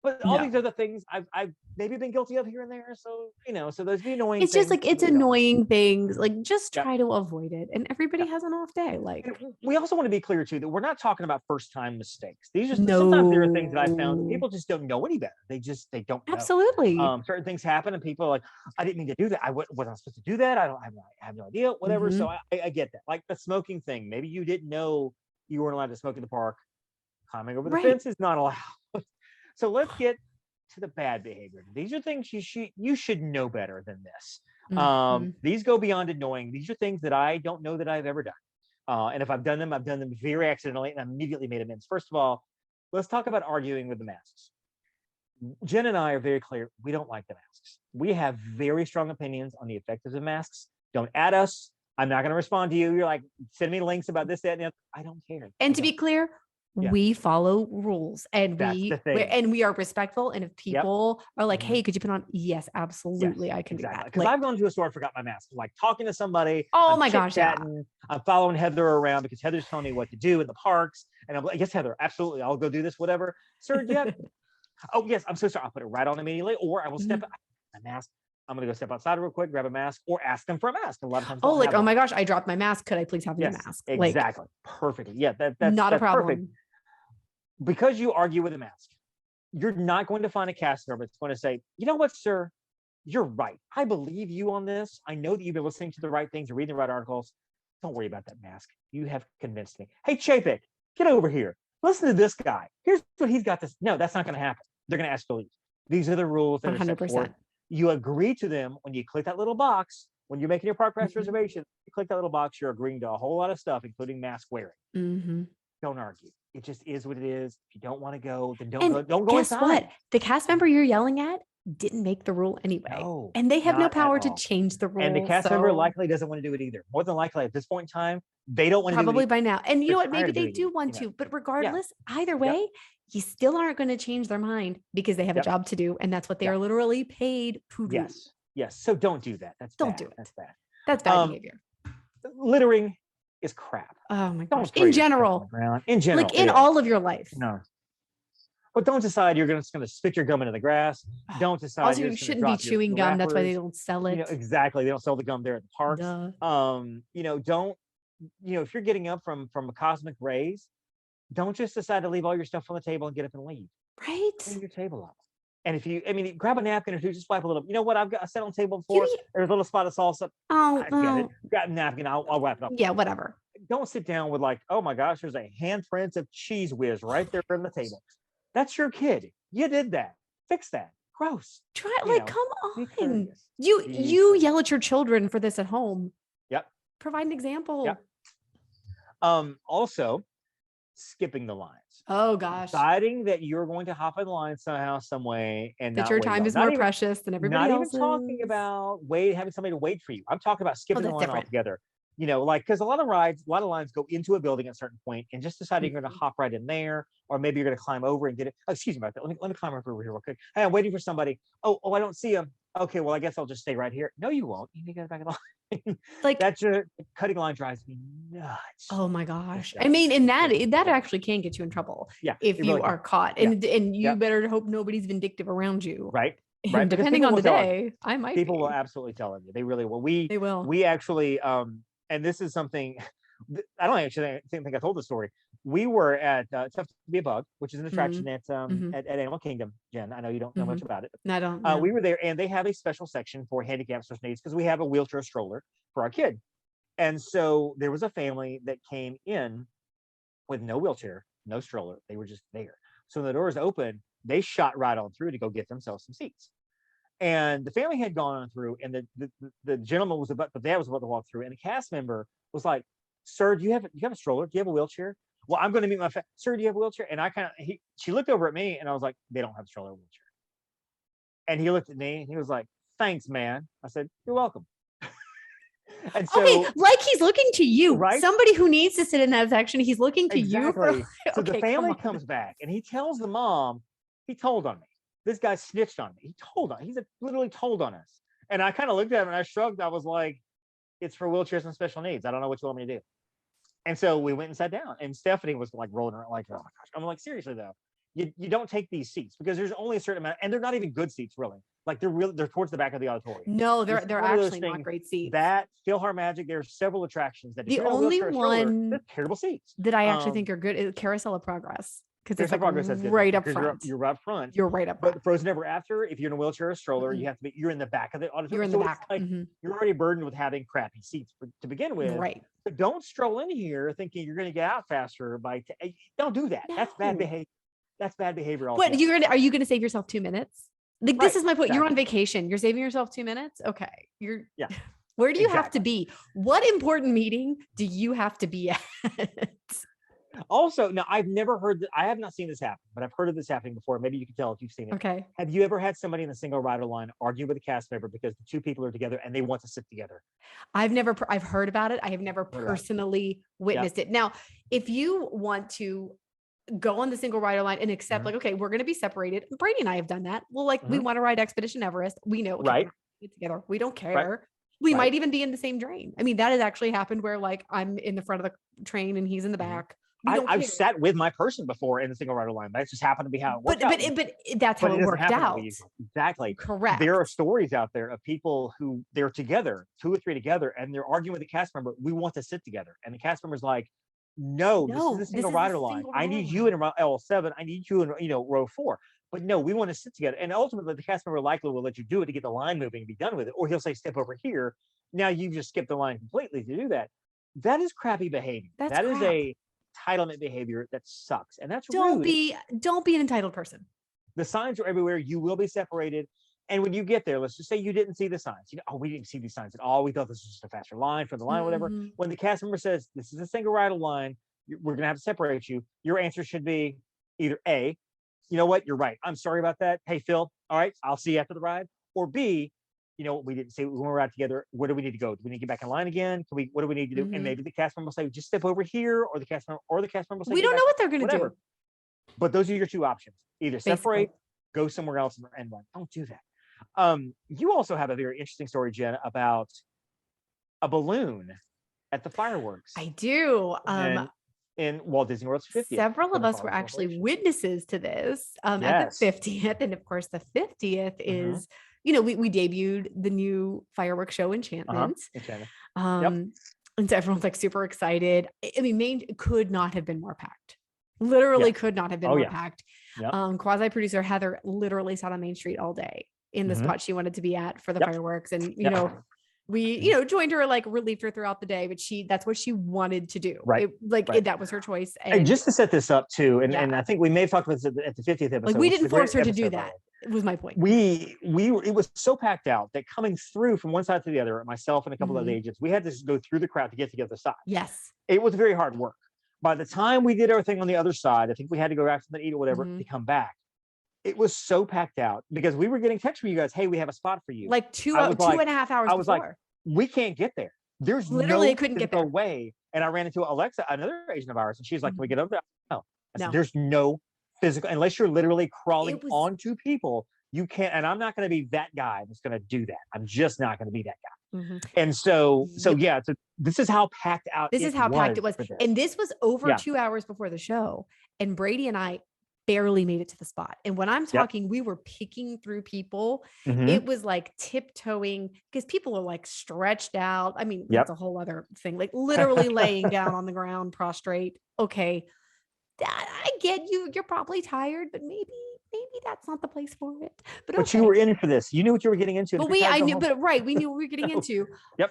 But all these other things I've maybe been guilty of here and there. So, you know, so those annoying it's just like, it's annoying things. Like just try to avoid it. And everybody has an off day. Like we also want to be clear too, that we're not talking about first time mistakes. These are sometimes there are things that I found that people just don't know any better. They don't know. Absolutely. Certain things happen and people are like, I didn't mean to do that. I wasn't supposed to do that. I have no idea, whatever. So I get that. Like the smoking thing. Maybe you didn't know you weren't allowed to smoke in the park. Climbing over the fence is not allowed. So let's get to the bad behavior. These are things you should know better than this. These go beyond annoying. These are things that I don't know that I've ever done. And if I've done them very accidentally and I immediately made amends. First of all, let's talk about arguing with the masks. Jen and I are very clear. We don't like the masks. We have very strong opinions on the effect of the masks. Don't at us. I'm not going to respond to you. You're like, send me links about this, that, and the other. I don't care. And to be clear, Yeah. we follow rules and That's the thing. we are respectful. And if people are like, hey, could you put on? Yes, absolutely. I can do that. Because I've gone to a store and forgot my mask. Like talking to somebody. Oh I'm my gosh. Yeah. chit-chatting, I'm following Heather around because Heather's telling me what to do in the parks. And I'm like, yes, Heather, absolutely. I'll go do this, whatever. Sir, yeah. Oh, yes, I'm so sorry. I'll put it right on immediately. Or I will step my mask. I'm going to go step outside real quick, grab a mask, or ask them for a mask. A lot of times. Oh, like, oh my gosh, I dropped my mask. Could I please have your mask? Exactly. Perfectly. Yeah. That's not a problem. Perfect. Because you argue with a mask, you're not going to find a cast member that's going to say, you know what, sir, you're right. I believe you on this. I know that you've been listening to the right things and reading the right articles. Don't worry about that mask. You have convinced me. Hey, Chapek, get over here. Listen to this guy. Here's what he's got this. No, that's not going to happen. They're going to ask to leave. These are the rules that 100%. You agree to them when you click that little box. When you're making your park pass reservation, you click that little box, you're agreeing to a whole lot of stuff, including mask wearing. Don't argue. It just is what it is. If you don't want to go, then don't go guess inside. What? The cast member you're yelling at didn't make the rule anyway. No, and they have no not power at to all. change the rule. And the cast member likely doesn't want to do it either. More than likely at this point in time, they don't want to do it probably by now. And you know what? They're Maybe tired of they doing do it, want you know. to, but regardless, either way, you still aren't going to change their mind because they have a job to do. And that's what they are literally paid to do. Yes. So don't do that. That's Don't bad. do it. That's bad. That's bad behavior. Littering is crap. Oh my Don't gosh. throw In your stuff on general. the ground. In general. Like in all of your life. No. But don't decide you're just going to spit your gum into the grass. Don't decide. Also, you're you just gonna shouldn't be drop your chewing gum. That's why they wrappers. don't sell it. You know, exactly. They don't sell the gum there at the parks. Duh. Don't, if you're getting up from a cosmic rays, don't just decide to leave all your stuff on the table and get up and leave. Right. Clean your table up. And if you, grab a napkin or two, just wipe a little. You know what? I sat on the table before. There's a little spot of salsa. Oh, I get it. Grab a napkin. I'll wrap it up. Yeah, whatever. Don't sit down with like, oh my gosh, there's a handprint of cheese whiz right there on the table. That's your kid. You did that. Fix that. Gross. Try come on. Be You yell at your children for this at home. Yep. Provide an example. Yep. Also, skipping the lines. Oh gosh. Deciding that you're going to hop in line somehow, some way, and that not your wait time up. is Not more even- precious than everybody Not else's. even talking about having somebody to wait for you. I'm talking about skipping the that's line different. altogether. Because a lot of lines go into a building at a certain point and just deciding you're going to hop right in there, or maybe you're going to climb over and get it. Oh, excuse me about that. Let me climb over here real quick. Hey, I'm waiting for somebody. Oh, I don't see him. Okay, well, I guess I'll just stay right here. No, you won't. You need to go back in line. That's your cutting line drives me nuts. Oh my gosh. And that actually can get you in trouble. Yeah, if you really are caught. And you better hope nobody's vindictive around you. Right. And Right. depending on the day, I might People be. will absolutely tell you. They really will. They will. We actually and this is something I don't actually think I told the story. We were at Tough to Be a Bug, which is an attraction at Animal Kingdom. Jen, I know you don't know much about it. I don't know. We were there, and they have a special section for handicapped special needs because we have a wheelchair stroller for our kid. And so there was a family that came in with no wheelchair, no stroller. They were just there. So when the doors open, they shot right on through to go get themselves some seats. And the family had gone on through, and the gentleman the dad was about to walk through, and the cast member was like, "Sir, do you have a stroller? Do you have a wheelchair?" Well, I'm going to meet my sir. Do you have a wheelchair? And she looked over at me, and I was like, "They don't have a stroller or wheelchair." And he looked at me, and he was like, "Thanks, man." I said, "You're welcome." And so, like he's looking to you, right? Somebody who needs to sit in that section. He's looking to you. So the family comes back, and he tells the mom, "He told on me. This guy snitched on me. He's literally told on us." And I kind of looked at him and I shrugged. I was like, "It's for wheelchairs and special needs. I don't know what you want me to do." And so we went and sat down, and Stephanie was like rolling around like, "Oh my gosh." I'm like, seriously though, you don't take these seats because there's only a certain amount, and they're not even good seats really. Like they're towards the back of the auditorium. No, they're actually not great seats. That Philhar Magic, there's several attractions that the only one they're terrible seats that I actually think are good is Carousel of Progress. Because it's like right up front. You're up front. You're right up front. But Frozen Ever After, if you're in a wheelchair or stroller, you're in the back of the auditorium. You're in the back. Like you're already burdened with having crappy seats to begin with. Right. So don't stroll in here thinking you're going to get out faster don't do that. No. That's bad behavior. That's bad behavior. What are you going to save yourself 2 minutes? Like this is my point. Exactly. You're on vacation. You're saving yourself 2 minutes. Okay. Where do you have to be? What important meeting do you have to be at? Also, now I've never heard that. I have not seen this happen, but I've heard of this happening before. Maybe you can tell if you've seen it. Okay. Have you ever had somebody in the single rider line argue with a cast member because the two people are together and they want to sit together? I've heard about it. I have never Heard about it. personally witnessed it. Now, if you want to go on the single rider line and accept like, okay, we're going to be separated. Brady and I have done that. Well, like we want to ride Expedition Everest. We know, okay, Right. we're gonna get together. We don't care. Right. We Right. might even be in the same drain. I mean, that has actually happened where like I'm in the front of the train and he's in the back. We don't I've care. sat with my person before in the single rider line. That just happened to be how it worked out. But that's how But it doesn't worked happen out. that way. Exactly. Correct. There are stories out there of people who they're together, 2 or 3 together, and they're arguing with the cast member. We want to sit together, and the cast member's like, "No, this is the single rider line. I need you in L7. I need you in row 4. But no, we want to sit together." And ultimately, the cast member likely will let you do it to get the line moving and be done with it, or he'll say, "Step over here." Now you just skip the line completely to do that. That is crappy behavior. That is a entitlement behavior that sucks, and that's Don't rude. don't be an entitled person. The signs are everywhere. You will be separated. And when you get there, let's just say you didn't see the signs. Oh, we didn't see these signs at all. We thought this was just a faster line for the line, whatever. Mhm. When the cast member says, this is a single rider line, we're going to have to separate you, your answer should be either A, you know what, you're right. I'm sorry about that. Hey, Phil, all right, I'll see you after the ride. Or B, we didn't see when we're out together. Where do we need to go? Do we need to get back in line again? What do we need to do? And maybe the cast member will say, just step over here, or the cast member will say, We don't know what they're going to do. But those are your 2 options. Either separate, Basically. go somewhere else and run. Don't do that. You also have a very interesting story, Jen, about a balloon at the fireworks. I do. In Walt Disney World's 50th. Several of us were actually witnesses to this at the 50th. And of course, the 50th is, we debuted the new fireworks show, Enchantment. And so everyone's like super excited. I mean, Maine could not have been more packed. Literally could not have been more packed. Quasi producer Heather literally sat on Main Street all day in the spot she wanted to be at for the fireworks. And, we, joined her, like relieved her throughout the day, but that's what she wanted to do. Right. That was her choice. And just to set this up too, and I think we may have talked about this at the 50th episode. Like we didn't force her to do that. It was my point. It was so packed out that coming through from one side to the other, myself and a couple of the agents, we had to go through the crowd to get to the other side. Yes. It was very hard work. By the time we did everything on the other side, I think we had to go back to eat or whatever to come back. It was so packed out because we were getting texts from you guys. Hey, we have a spot for you. Like two and a half hours. I was like, we can't get there. There's literally couldn't get there. Way. And I ran into Alexa, another agent of ours, and she's like, "Can we get over there?" No. I said, there's no physical, unless you're literally crawling onto people. You can't. And I'm not going to be that guy that's going to do that. I'm just not going to be that guy. And so this is how packed out. This is how packed it was. And this was over 2 hours before the show. And Brady and I barely made it to the spot. And when I'm talking, we were picking through people. It was like tiptoeing because people are like stretched out. I mean, that's a whole other thing, like literally laying down on the ground, prostrate. Okay. I get you. You're probably tired, but maybe that's not the place for it. But you were in for this. You knew what you were getting into. But we knew what we were getting into.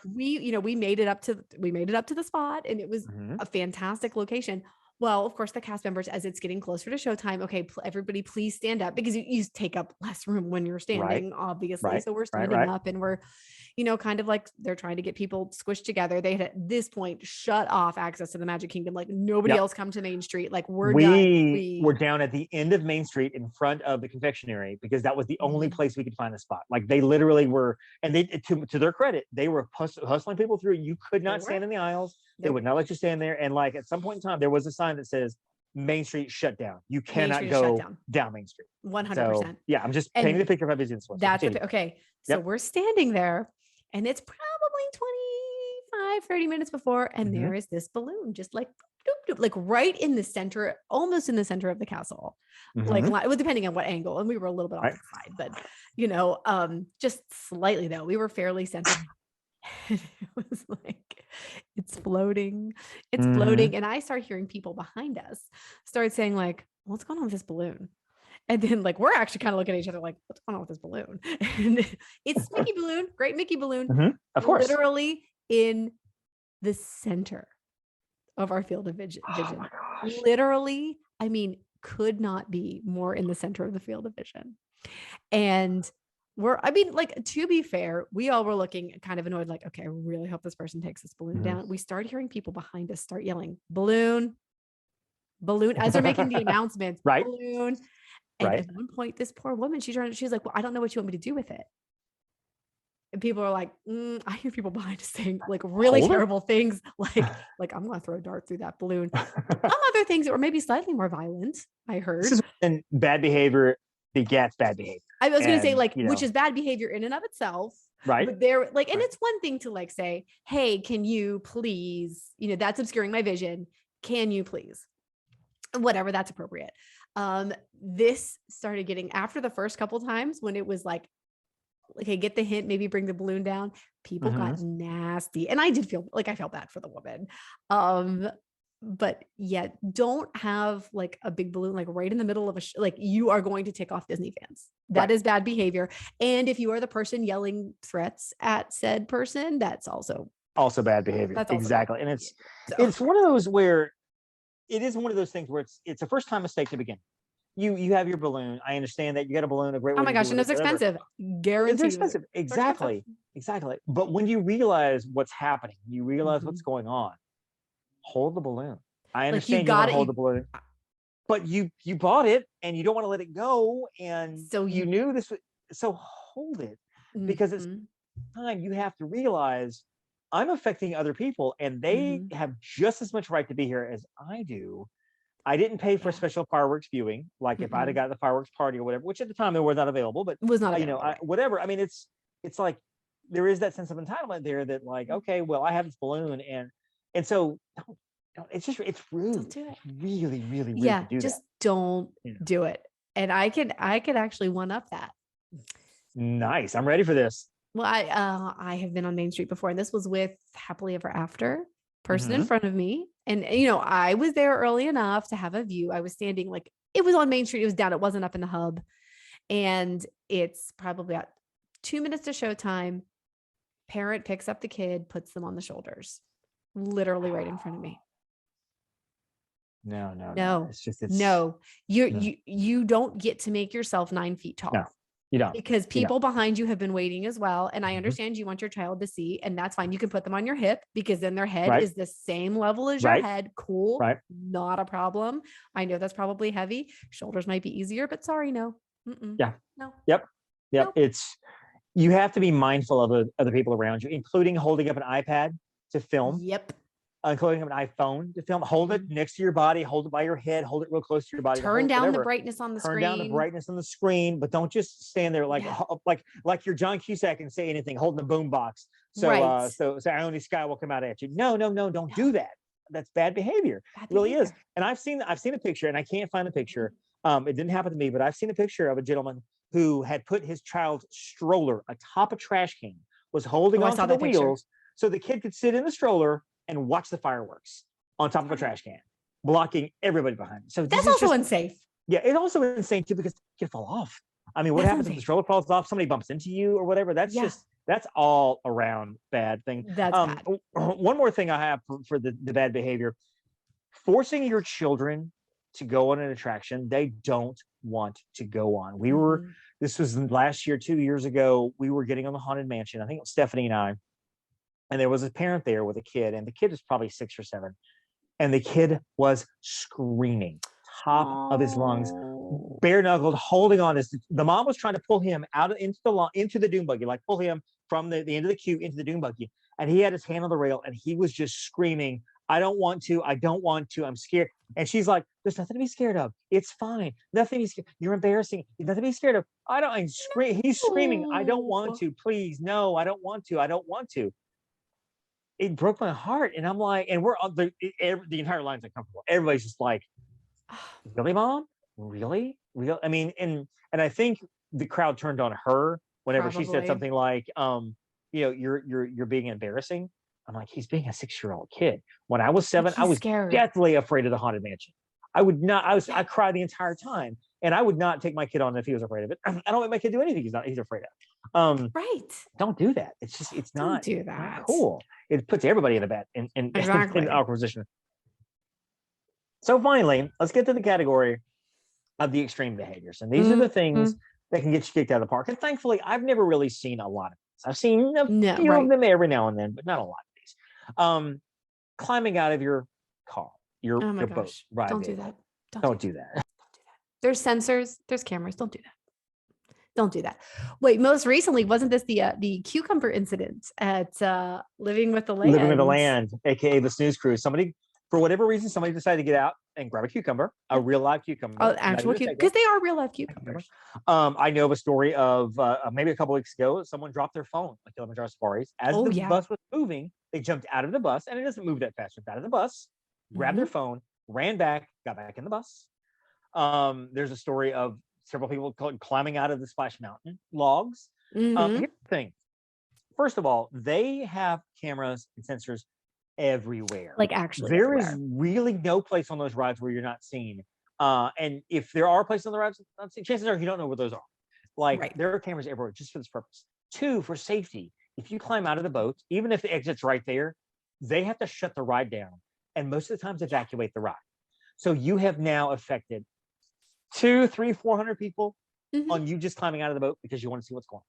We made it up to the spot, and it was a fantastic location. Well, of course, the cast members, as it's getting closer to showtime, okay, everybody please stand up because you take up less room when you're standing, obviously. So we're standing up and we're, kind of like they're trying to get people squished together. They had at this point shut off access to the Magic Kingdom. Like nobody else come to Main Street. Like we're done. We were down at the end of Main Street in front of the confectionery because that was the only place we could find a spot. Like they literally were, and they, to their credit, they were hustling people through. You could not stand in the aisles. They would not let you stand there. And like at some point in time, there was a sign that says Main Street shut down. You cannot go down Main Street. 100%. So, I'm just painting the picture of how busy this was. That's okay. So we're standing there and it's probably 25-30 minutes before. And there is this balloon just like, like right in the center, almost in the center of the castle. Like it was depending on what angle. And we were a little bit off the side, but just slightly though, we were fairly centered. It was like it's floating and I start hearing people behind us start saying like, what's going on with this balloon? And then like we're actually kind of looking at each other like, what's going on with this balloon? And it's Mickey balloon, great Mickey balloon, of course, literally in the center of our field of vision. Literally, I mean, could not be more in the center of the field of vision. And to be fair, we all were looking kind of annoyed, like, okay, I really hope this person takes this balloon down. We started hearing people behind us start yelling, balloon, balloon, as they're making the announcements, Right. balloon. And Right. at one point, this poor woman, she's like, well, I don't know what you want me to do with it. And people are like, I hear people behind us saying like really Hold it. terrible things, like I'm going to throw a dart through that balloon. Some other things that were maybe slightly more violent, I heard. This is when bad behavior begets bad behavior. I was going to say, And, like, you know, which is bad behavior in and of itself. right. But they're like, and Right. it's one thing to like say, hey, can you please, that's obscuring my vision. Can you please? Whatever, that's appropriate. This started getting, after the first couple times when it was like, okay, get the hint, maybe bring the balloon down. People got nasty. And I did feel like I felt bad for the woman. But yeah, don't have like a big balloon, like right in the middle of like you are going to tick off Disney fans. That is bad behavior. And if you are the person yelling threats at said person, that's also bad behavior. That's also exactly. bad And behavior. it's one of those where it is one of those things where it's a first time mistake to begin. You have your balloon. I understand that you got a balloon, a great way Oh my to gosh, do and it, it's whatever. expensive. Guaranteed. It's expensive. Exactly. But when you realize what's happening, you realize what's going on, hold the balloon. I understand you want to hold the balloon, but you bought it and you don't want to let it go. And so you knew this was, so hold it, because it's time you have to realize I'm affecting other people and they have just as much right to be here as I do. I didn't pay for special fireworks viewing, like if I'd have got the fireworks party or whatever, which at the time they were not available, but it was not available, whatever. I mean, it's like there is that sense of entitlement there that like, okay, well, I have this balloon, and so it's rude. Don't do it. It's really, really rude to do just that. don't do it. And I could actually one up that. Nice. I'm ready for this. Well, I have been on Main Street before, and this was with Happily Ever After person in front of me. And, I was there early enough to have a view. I was standing like, it was on Main Street. It was down. It wasn't up in the hub. And it's probably about 2 minutes to showtime. Parent picks up the kid, puts them on the shoulders, literally right in front of me. No. It's just, you don't get to make yourself 9 feet tall. No, you don't. Because people behind you have been waiting as well. And I understand you want your child to see, and that's fine. You can put them on your hip because then their head is the same level as your head. Cool. Not a problem. I know that's probably heavy. Shoulders might be easier, but sorry, no. Yeah. No. Yep. Nope. You have to be mindful of other people around you, including holding up an iPad to film. Yep. Including an iPhone to film. Hold it next to your body, hold it by your head, hold it real close to your body. Turn down the brightness on the screen. Turn down the brightness on the screen, but don't just stand there like you're John Cusack and say anything, holding the boom box. So so Ione Sky will come out at you. No, don't do that. That's bad behavior. It really is. And I've seen a picture, and I can't find the picture. It didn't happen to me, but I've seen a picture of a gentleman who had put his child's stroller atop a trash can, was holding onto the wheels so the kid could sit in the stroller and watch the fireworks on top of a trash can, blocking everybody behind. So that's also unsafe. Yeah, it's also insane too, because you fall off. I mean, what happens if the stroller falls off? Somebody bumps into you or whatever. That's that's all around bad thing. That's bad. One more thing I have for the bad behavior: forcing your children to go on an attraction they don't want to go on. This was last year, 2 years ago. We were getting on the Haunted Mansion. I think it was Stephanie and I. And there was a parent there with a kid, and the kid was probably 6 or 7. And the kid was screaming, top of his lungs, bare knuckled, holding on. The mom was trying to pull him out into the dune buggy, like pull him from the end of the queue into the dune buggy. And he had his hand on the rail, and he was just screaming, I don't want to, I'm scared. And she's like, there's nothing to be scared of. It's fine. Nothing to be scared. You're embarrassing. There's nothing to be scared of. He's screaming, I don't want to, please. No, I don't want to. It broke my heart, and I'm like, and we're on the entire line's uncomfortable. Everybody's just like, really, mom? Really? I mean, and I think the crowd turned on her whenever she said something like, you're being embarrassing. I'm like, he's being a 6-year-old kid. When I was 7, I was scared. deathly afraid of the Haunted Mansion. I cried the entire time, and I would not take my kid on if he was afraid of it. I don't make my kid do anything he's afraid of. Don't do that. It's not cool. It puts everybody in a bad in an awkward position. So finally, let's get to the category of the extreme behaviors. And these are the things that can get you kicked out of the park. And thankfully, I've never really seen a lot of this. I've seen a few of them every now and then, but not a lot of these. Climbing out of your car. your Oh my boat gosh. ride Don't do vehicle. that. Don't do that. There's sensors, there's cameras. Don't do that. Don't do that. Wait, most recently, wasn't this the cucumber incident at Living with the Land? Living with the Land, aka the snooze cruise. Somebody, for whatever reason, somebody decided to get out and grab a cucumber, a real live cucumber. Oh, actual cucumber, because they are real live cucumbers. I know of a story of maybe a couple weeks ago, someone dropped their phone like Kilimanjaro Safaris. As the bus was moving, they jumped out of the bus, and it doesn't move that fast. Jumped out of the bus, grabbed their phone, ran back, got back in the bus. There's a story of several people climbing out of the Splash Mountain logs. Here's the thing. First of all, they have cameras and sensors everywhere. Like actually, there is really no place on those rides where you're not seen. And if there are places on the rides not seen, chances are you don't know where those are. Like there are cameras everywhere just for this purpose. 2, for safety. If you climb out of the boat, even if the exit's right there, they have to shut the ride down and most of the times evacuate the ride. So you have now affected 200, 300, 400 people on you just climbing out of the boat because you want to see what's going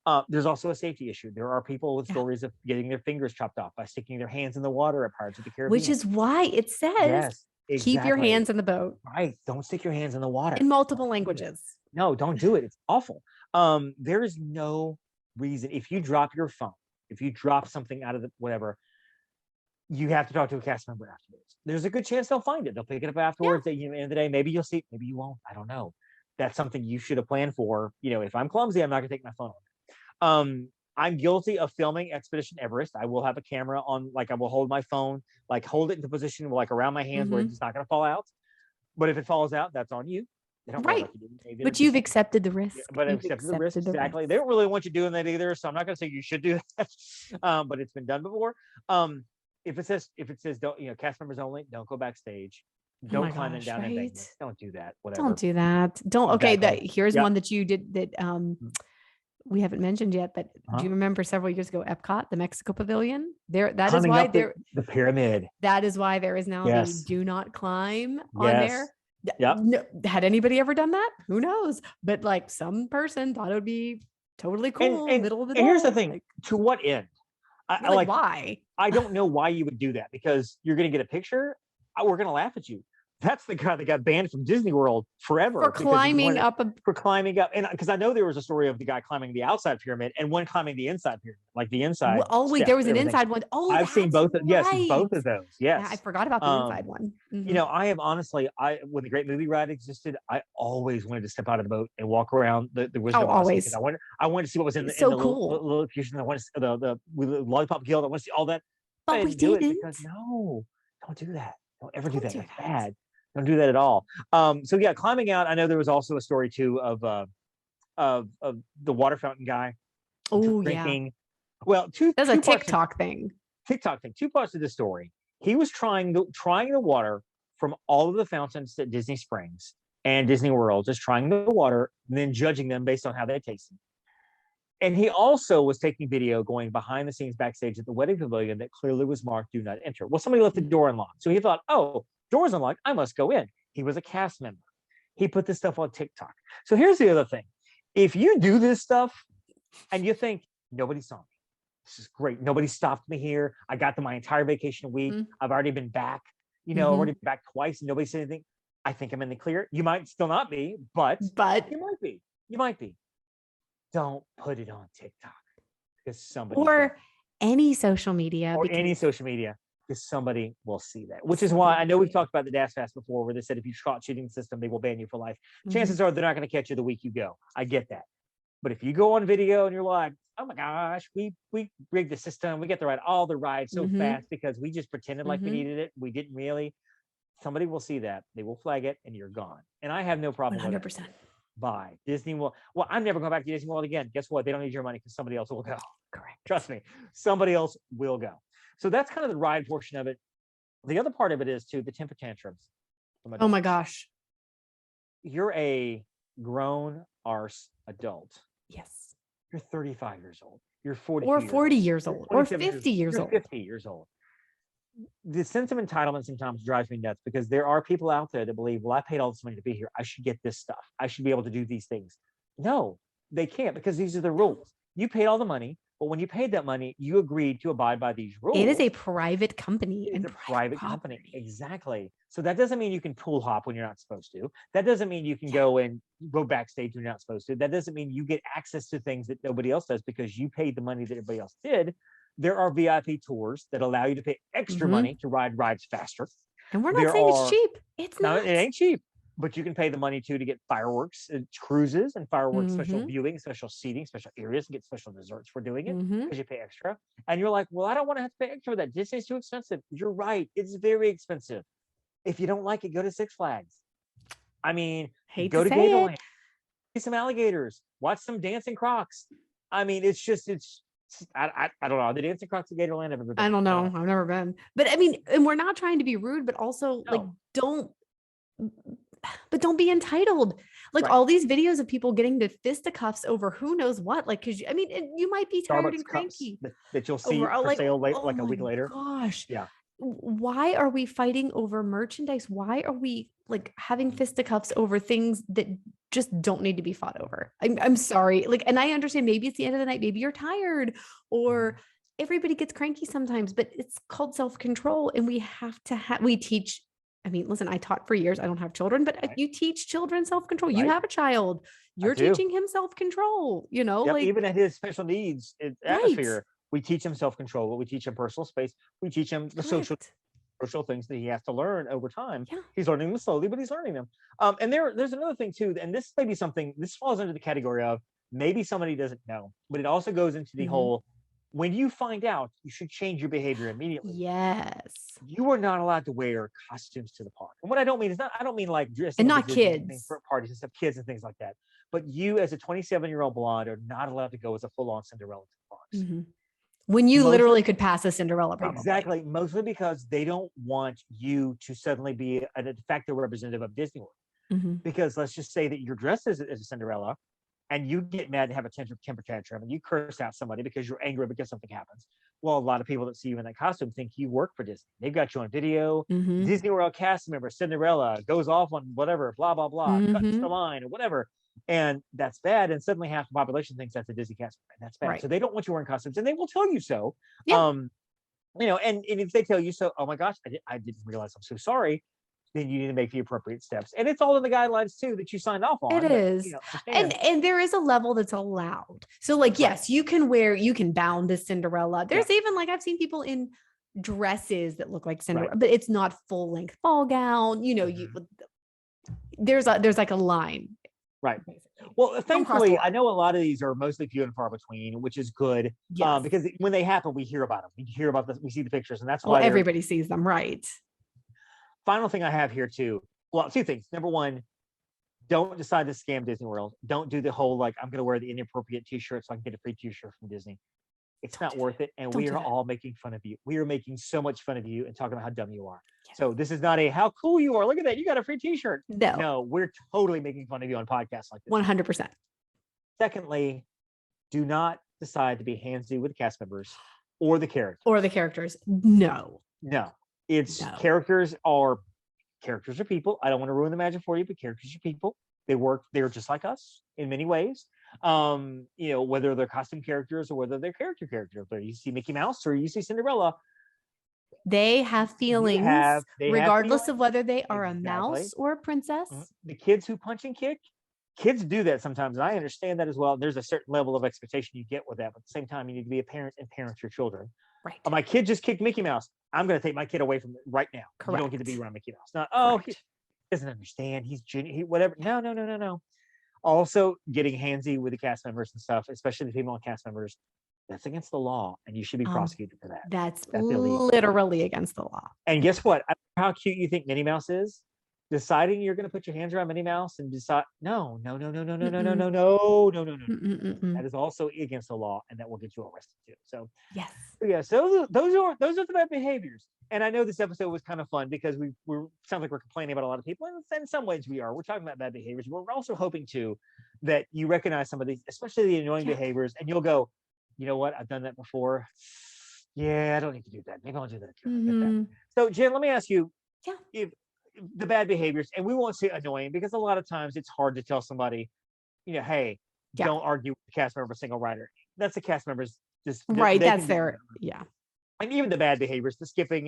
on. There's also a safety issue. There are people with stories of getting their fingers chopped off by sticking their hands in the water at Pirates of the Caribbean. Which is why it says keep your hands in the boat. Right. Don't stick your hands in the water. In multiple languages. No, don't do it. It's awful. There is no reason. If you drop your phone, if you drop something out of the whatever, you have to talk to a cast member afterwards. There's a good chance they'll find it. They'll pick it up afterwards. At the end of the day, maybe you'll see, maybe you won't. I don't know. That's something you should have planned for. If I'm clumsy, I'm not going to take my phone on. I'm guilty of filming Expedition Everest. I will have a camera on, like I will hold my phone, like hold it into position, like around my hands where it's not going to fall out. But if it falls out, that's on you. But you've accepted the risk. But I've accepted the risk. Exactly. They don't really want you doing that either. So I'm not going to say you should do that. But it's been done before. If it says don't, cast members only, don't go backstage. Don't climb it down and don't do that. Whatever. Don't do that. Don't. Okay. Here's one that you did that we haven't mentioned yet, but do you remember several years ago, Epcot, the Mexico Pavilion? That is why the pyramid. That is why there is now the do not climb on there. Yeah. No, had anybody ever done that? Who knows? But like some person thought it would be totally cool. Middle of the day. And here's the thing: to what end? Why? I don't know why you would do that, because you're going to get a picture. We're going to laugh at you. That's the guy that got banned from Disney World forever for climbing up. And because I know there was a story of the guy climbing the outside pyramid and one climbing the inside pyramid, like the inside. Oh wait, there was an inside one. Oh, I've seen both. Yes, both of those. Yes, I forgot about the inside one. I have honestly, when the Great Movie Ride existed, I always wanted to step out of the boat and walk around the Wizard of Oz. Always. I wanted to see what was in the cool. little fusion. I wanted to see the Lollipop Guild. I want to see all that. But we didn't. Do it because don't do that. Don't ever do that. It's bad. Don't do that at all. So climbing out. I know there was also a story too of the water fountain guy. Oh drinking. Well, that's a TikTok thing. TikTok thing. 2 parts of the story. He was trying the water from all of the fountains at Disney Springs and Disney World, just trying the water and then judging them based on how they tasted. And he also was taking video going behind the scenes backstage at the wedding pavilion that clearly was marked "Do Not Enter." Well, somebody left the door unlocked, so he thought, "Oh, door's unlocked, I must go in." He was a cast member. He put this stuff on TikTok. So here's the other thing. If you do this stuff and you think, nobody saw me, this is great, nobody stopped me here, I got to my entire vacation week, I've already been back, already back twice, and nobody said anything, I think I'm in the clear. You might still not be, but you might be. Don't put it on TikTok because somebody or any social media. Because somebody will see that, which is why I know we've talked about the Dash Pass before, where they said if you caught cheating the system, they will ban you for life. Chances are they're not going to catch you the week you go. I get that. But if you go on video and you're like, oh my gosh, we rigged the system, we get to ride all the rides so fast because we just pretended like we needed it. We didn't really. Somebody will see that. They will flag it and you're gone. And I have no problem 100%. with it. Bye. Disney will. Well, I'm never going back to Disney World again. Guess what? They don't need your money because somebody else will go. Correct. Trust me. Somebody else will go. So that's kind of the ride portion of it. The other part of it is too the temper tantrums. Oh my gosh. You're a grown arse adult. Yes. You're 35 years old. You're 40 or 40 years old or 50 years old. 50 years old. The sense of entitlement sometimes drives me nuts because there are people out there that believe, well, I paid all this money to be here. I should get this stuff. I should be able to do these things. No, they can't because these are the rules. You paid all the money. But when you paid that money, you agreed to abide by these rules. It is a private company. It's and a private company. property. Exactly. So that doesn't mean you can pool hop when you're not supposed to. That doesn't mean you can go and go backstage when you're not supposed to. That doesn't mean you get access to things that nobody else does because you paid the money that everybody else did. There are VIP tours that allow you to pay extra money to ride rides faster. And we're not saying it's cheap. It's No, not. it ain't cheap. But you can pay the money to get fireworks, cruises, and fireworks special viewing, special seating, special areas, and get special desserts for doing it because you pay extra. And you're like, well, I don't want to have to pay extra for that. Disney's too expensive. You're right. It's very expensive. If you don't like it, go to Six Flags. I mean, go to Gatorland, see some alligators, watch some dancing crocs. I mean, it's I don't know. The dancing crocs at Gatorland, I've never been. I don't know. I've never been. But I mean, and we're not trying to be rude, but also like don't be entitled. Like all these videos of people getting to fisticuffs over who knows what. Like, because I mean, you might be tired Starbucks and cranky that you'll see for sale late, like a week later. Gosh, yeah. Why are we fighting over merchandise? Why are we like having fisticuffs over things that just don't need to be fought over? I'm sorry. Like, and I understand maybe it's the end of the night, maybe you're tired, or everybody gets cranky sometimes, but it's called self-control. And we have to we teach. I mean, listen, I taught for years. I don't have children, but you teach children self-control. You have a child. You're teaching him self-control, you know, like even at his special needs atmosphere, we teach him self-control, but we teach him personal space. We teach him the social things that he has to learn over time. He's learning them slowly, but he's learning them. And there's another thing too, and this may be something, this falls under the category of maybe somebody doesn't know, but it also goes into the whole, when you find out, you should change your behavior immediately. Yes. You are not allowed to wear costumes to the park. And what I don't mean is I don't mean like dressing and not kids for parties and stuff, kids and things like that. But you as a 27-year-old blonde are not allowed to go as a full-on Cinderella to the parks. When you literally could pass a Cinderella, probably. Exactly. Mostly because they don't want you to suddenly be a de facto representative of Disney World. Because let's just say that you're dressed as a Cinderella and you get mad and have a temper tantrum and you curse out somebody because you're angry because something happens. Well, a lot of people that see you in that costume think you work for Disney. They've got you on video. Disney World cast member Cinderella goes off on whatever, blah, blah, blah, cuts the line or whatever. And that's bad. And suddenly half the population thinks that's a Disney cast member. And that's bad. So they don't want you wearing costumes and they will tell you so. You know, and if they tell you so, oh my gosh, I didn't realize, I'm so sorry. Then you need to make the appropriate steps. And it's all in the guidelines too that you signed off on. It is. You know, and there is a level that's allowed. So like, yes, you can bound this Cinderella. There's even like, I've seen people in dresses that look like Cinderella, but it's not full length ball gown. You know, there's like a line. Right. Well, thankfully, I know a lot of these are mostly few and far between, which is good. Because when they happen, we hear about them. We hear about this. We see the pictures, and that's why everybody sees them, right? Final thing I have here too. Well, two things. Number one, don't decide to scam Disney World. Don't do the whole like I'm going to wear the inappropriate T-shirt so I can get a free T-shirt from Disney. It's not worth it, and we are all making fun of you. We are making so much fun of you and talking about how dumb you are. So this is not a how cool you are. Look at that, you got a free T-shirt. No, we're totally making fun of you on podcasts like this. 100%. Secondly, do not decide to be handsy with cast members or the characters. No. It's characters are people. I don't want to ruin the magic for you, but characters are people. They're just like us in many ways. You know, whether they're costume characters or whether they're characters. Whether you see Mickey Mouse or you see Cinderella, they have feelings, regardless of whether they are a mouse or a princess. The kids who punch and kick, kids do that sometimes, and I understand that as well. There's a certain level of expectation you get with that, but at the same time, you need to be a parent and parent your children. Right. My kid just kicked Mickey Mouse. I'm going to take my kid away from it right now. Correct. You don't get to be around Mickey Mouse. Not, he doesn't understand. He's whatever. No. Also, getting handsy with the cast members and stuff, especially the female cast members, that's against the law, and you should be prosecuted for that. That's literally against the law. And guess what? I don't know how cute you think Minnie Mouse is. Deciding you're going to put your hands around Minnie Mouse and decide no. That is also against the law, and that will get you arrested too. So so those are the bad behaviors. And I know this episode was kind of fun because we sound like we're complaining about a lot of people, and in some ways we are. We're talking about bad behaviors, but we're also hoping too that you recognize some of these, especially the annoying behaviors, and you'll go, you know what, I've done that before. Yeah, I don't need to do that. Maybe I'll do that too. So Jen, let me ask you, if the bad behaviors, and we won't say annoying because a lot of times it's hard to tell somebody, you know, hey, don't argue with the cast member, single rider. That's the cast member's Right. they That's can be, their, yeah. and even the bad behaviors, the skipping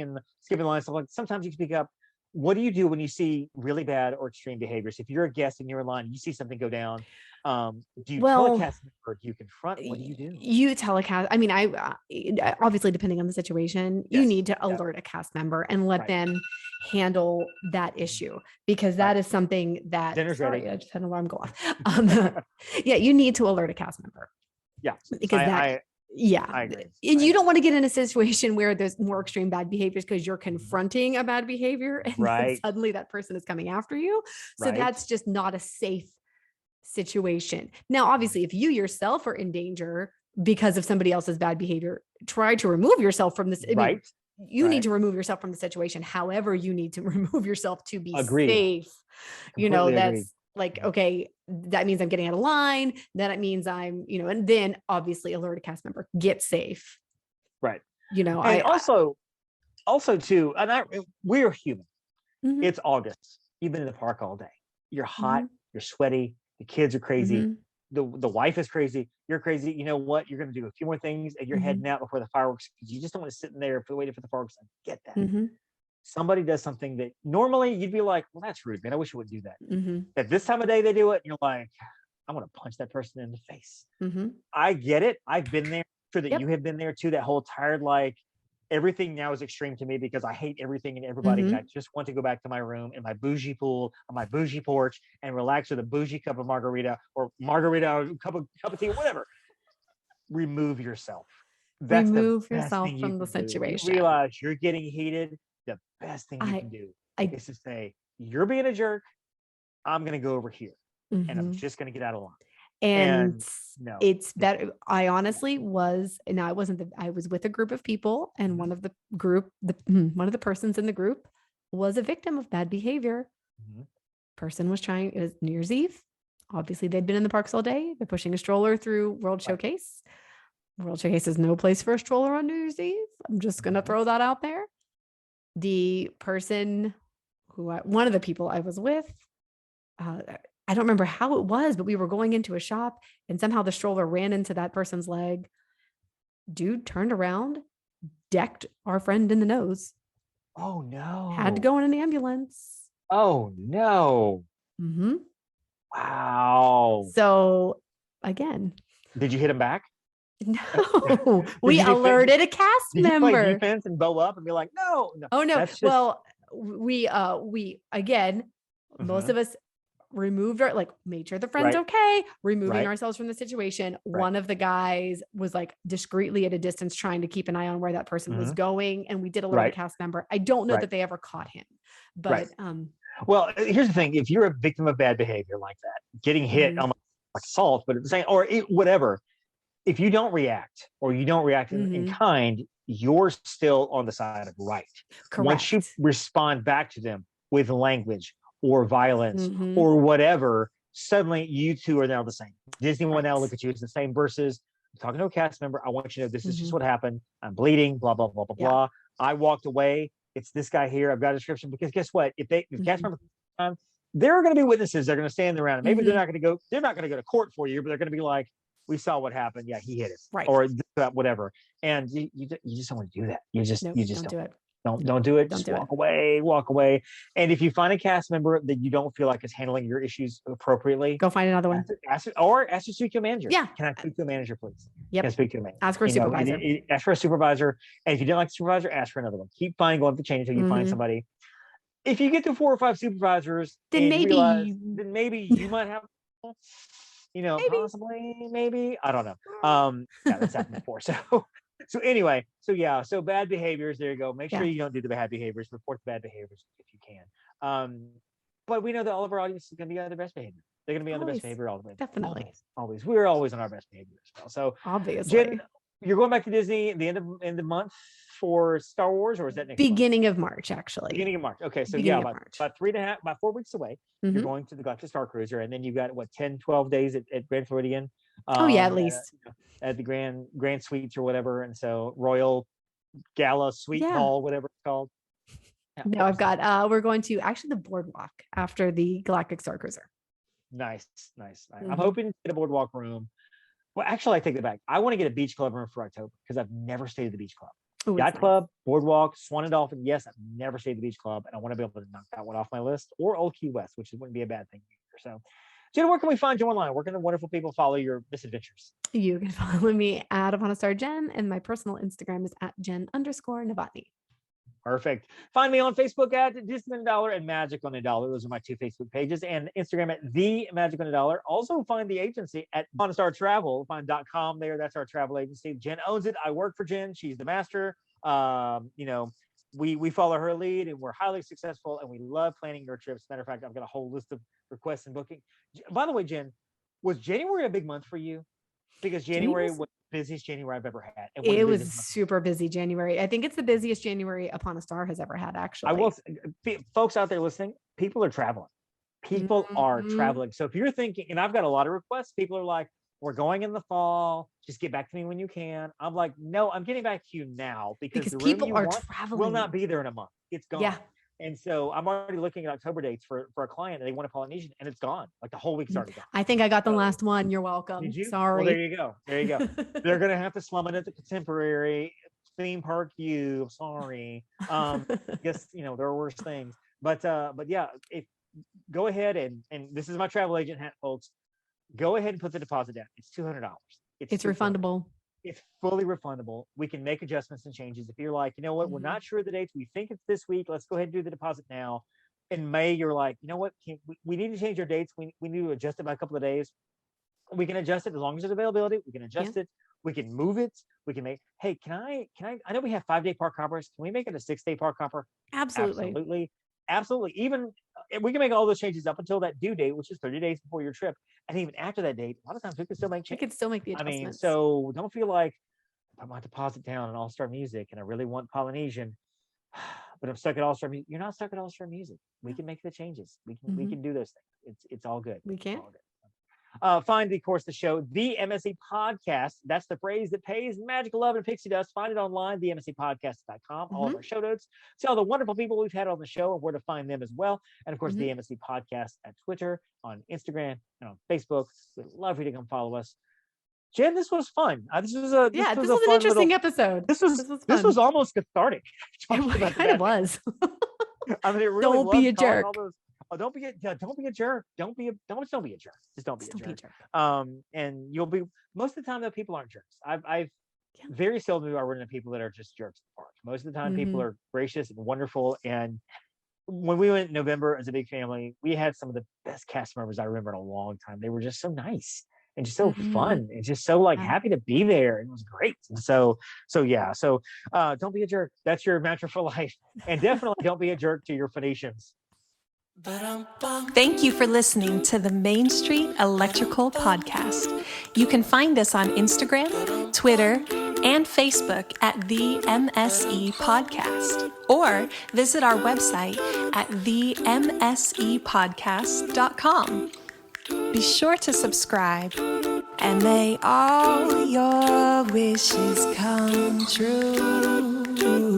lines, stuff like. Sometimes you can speak up. What do you do when you see really bad or extreme behaviors? If you're a guest and you're in line, you see something go down. Do you Well, telecast or do you confront? What do you do? you telecast. I mean, obviously depending on the situation, you Yes. need to Yeah. alert a cast member and let Right. them handle that issue, because that Right. is something that, Dinner's sorry, ready. I just had an alarm go off. Yeah, you need to alert a cast member, Yeah. because yeah. I agree. And you don't want to get in a situation where there's more extreme bad behaviors because you're confronting a bad behavior and then Right. suddenly that person is coming after you. So Right. that's just not a safe situation. Now, obviously, if you yourself are in danger because of somebody else's bad behavior, try to remove yourself from this. I mean, Right. you need Right. to remove yourself from the situation. However, you need to remove yourself to be Agreed. safe. You know, Completely that's agreed. like, okay, that means I'm getting out of line. Then it means I'm, and then obviously alert a cast member, get safe. Right. And also too, and we're human. Mhm. It's August. You've been in the park all day. You're hot. Mhm. You're sweaty. The kids are crazy. Mhm. The wife is crazy. You're crazy. You know what? You're going to do a few more things and you're Mhm. heading out before the fireworks because you just don't want to sit in there waiting for the fireworks. I get that. Mhm. Somebody does something that normally you'd be like, well, that's rude, man. I wish you wouldn't do that. Mhm. At this time of day, they do it. And you're like, I want to punch that person in the face. Mhm. I get it. I've been there. I'm sure that Yep. you have been there too. That whole tired, like everything now is extreme to me because I hate everything and everybody. And I just want to go back to my room in my bougie pool on my bougie porch and relax with a bougie cup of margarita or cup of tea, whatever. Remove yourself. That's Remove the best yourself thing you from the can do. You situation. realize you're getting heated. The best thing you I- can do I- is to say, you're being a jerk. I'm going to go over here and I'm Mhm. just going to get out of line. And no, it's better. I honestly was, and I was with a group of people, and one of the persons in the group was a victim of bad behavior. Mhm. Person was trying, it was New Year's Eve. Obviously, they'd been in the parks all day. They're pushing a stroller through World Showcase. World Showcase is no place for a stroller on New Year's Eve. I'm just going to throw that out there. The person one of the people I was with, I don't remember how it was, but we were going into a shop and somehow the stroller ran into that person's leg. Dude turned around, decked our friend in the nose. Oh no. Had to go in an ambulance. Oh no. Mm-hmm. Wow. So again, did you hit him back? No, we alerted a cast Did you play member. defense and bow up and be like, no. Oh no. That's just, well, we again, most of us removed made sure the friend's Right. okay, removing Right. ourselves from the situation. Right. One of the guys was like discreetly at a distance trying to keep an eye on where that person was going, and we did alert a Right. cast member. I don't know Right. that they ever caught him, but well, here's the thing. If you're a victim of bad behavior like that, getting hit almost like assault, but at the same, or whatever, if you don't react or you don't react in kind, you're still on the side of right. Correct. Once you respond back to them with language or violence or whatever, suddenly you two are now the same. Disney will now look at you as the same versus I'm talking to a cast member. I want you to know this is just what happened. I'm bleeding, blah, blah, blah, blah, blah. I walked away. It's this guy here. I've got a description because guess what? If cast member, there are going to be witnesses. They're going to stand around. And maybe they're not going to go to court for you, but they're going to be like, we saw what happened. Yeah, he hit it. Right. Or whatever. And you just don't want to do that. You just don't do it. Don't do it. Just walk away. And if you find a cast member that you don't feel like is handling your issues appropriately, go find another one. Ask to speak to a manager. Yeah. Can I speak to a manager, please? Yep. Can I speak to a manager? Ask for a supervisor. Ask for a supervisor. And if you don't like the supervisor, ask for another one. Keep going up the chain until you find somebody. If you get to 4 or 5 supervisors, then maybe you might have, possibly, maybe, I don't know. Yeah, that's happened before. So anyway, so bad behaviors, there you go. Make sure you don't do the bad behaviors, report the bad behaviors if you can. But we know that all of our audience is going to be on their best behavior. They're going to be on the best behavior all the way. Definitely. Always. We're always on our best behavior as well. So obviously. Jen, you're going back to Disney at the end of the month for Star Wars, or is that next beginning of March, actually? Beginning of March. Okay, so about 4 weeks away, you're going to the Galactic Star Cruiser, and then you've got 10, 12 days at Grand Floridian. At least at the Grand Suites or whatever, and so Royal Gala Suite Hall, whatever it's called. Yeah, no, I've got. We're going to actually the boardwalk after the Galactic Star Cruiser. Nice. I'm hoping to get a boardwalk room. Well, actually, I take it back. I want to get a beach club room for October because I've never stayed at the beach club. Ooh, Yacht it's nice. Club, Boardwalk, Swan and Dolphin. Yes, I've never stayed at the beach club, and I want to be able to knock that one off my list. Or Old Key West, which wouldn't be a bad thing either. So, Jen, where can we find you online? Where can the wonderful people follow your misadventures? You can follow me at Upon a Star Jen, and my personal Instagram is at Jen_Novotny. Perfect. Find me on Facebook at Disney and Magic on a Dollar. Those are my two Facebook pages, and Instagram at The Magic on a Dollar. Also find the agency at Upon a Star Travel. Find .com there. That's our travel agency. Jen owns it. I work for Jen. She's the master. We follow her lead, and we're highly successful, and we love planning your trips. Matter of fact, I've got a whole list of requests and booking. By the way, Jen, was January a big month for you? Because January was the busiest January I've ever had. It was super busy January. I think it's the busiest January Upon a Star has ever had, actually. I will, folks out there listening, people are traveling. People are traveling. So if you're thinking, and I've got a lot of requests, people are like, we're going in the fall. Just get back to me when you can. I'm like, no, I'm getting back to you now because the room people are traveling. will not be there in a month. It's gone. Yeah. And so I'm already looking at October dates for a client, and they want a Polynesian, and it's gone. Like the whole week's already gone. I think I got the last one. You're welcome. Did you? Sorry. Well, there you go. There you go. They're gonna have to slum it at the Contemporary theme park. Sorry. Yes, there are worse things. But yeah, if go ahead and this is my travel agent hat, folks. Go ahead and put the deposit down. It's $200. It's refundable. It's fully refundable. We can make adjustments and changes. If you're like, you know what, we're not sure of the dates. We think it's this week. Let's go ahead and do the deposit now. In May, you're like, you know what, we need to change our dates. We need to adjust it by a couple of days. We can adjust it as long as there's availability. We can adjust it. We can move it. We can make, hey, can I know we have 5-day park hoppers. Can we make it a 6-day park hopper? Absolutely. Absolutely. Even we can make all those changes up until that due date, which is 30 days before your trip. And even after that date, a lot of times we can still make changes. We can still make the adjustments. I mean, so don't feel like I put my deposit down on All-Star Music and I really want Polynesian, but I'm stuck at All-Star Music. You're not stuck at All-Star Music. We can make the changes. We can do those things. It's all good. We can. Find, of course, the show, the MSE Podcast. That's the phrase that pays Magical Love and Pixie Dust. Find it online, themsepodcast.com. All of our show notes. See all the wonderful people we've had on the show and where to find them as well. And of course, the MSE Podcast at Twitter, on Instagram, and on Facebook. We'd love for you to come follow us. Jen, this was fun. This was an interesting episode. This was almost cathartic. It kind of was. I mean, it really Don't was. be a jerk. Don't be a jerk. Don't be a jerk. Just don't be a jerk. And you'll be, most of the time though, people aren't jerks. I've very seldom do I run into people that are just jerks at the park. Most of the time people are gracious and wonderful. And when we went in November as a big family, we had some of the best cast members I remember in a long time. They were just so nice and just so fun and just so happy to be there. And it was great. And so don't be a jerk. That's your mantra for life. And definitely don't be a jerk to your Phoenicians. Thank you for listening to the Main Street Electrical Podcast. You can find us on Instagram, Twitter, and Facebook at the MSE Podcast, or visit our website at themsepodcast.com. Be sure to subscribe, and may all your wishes come true.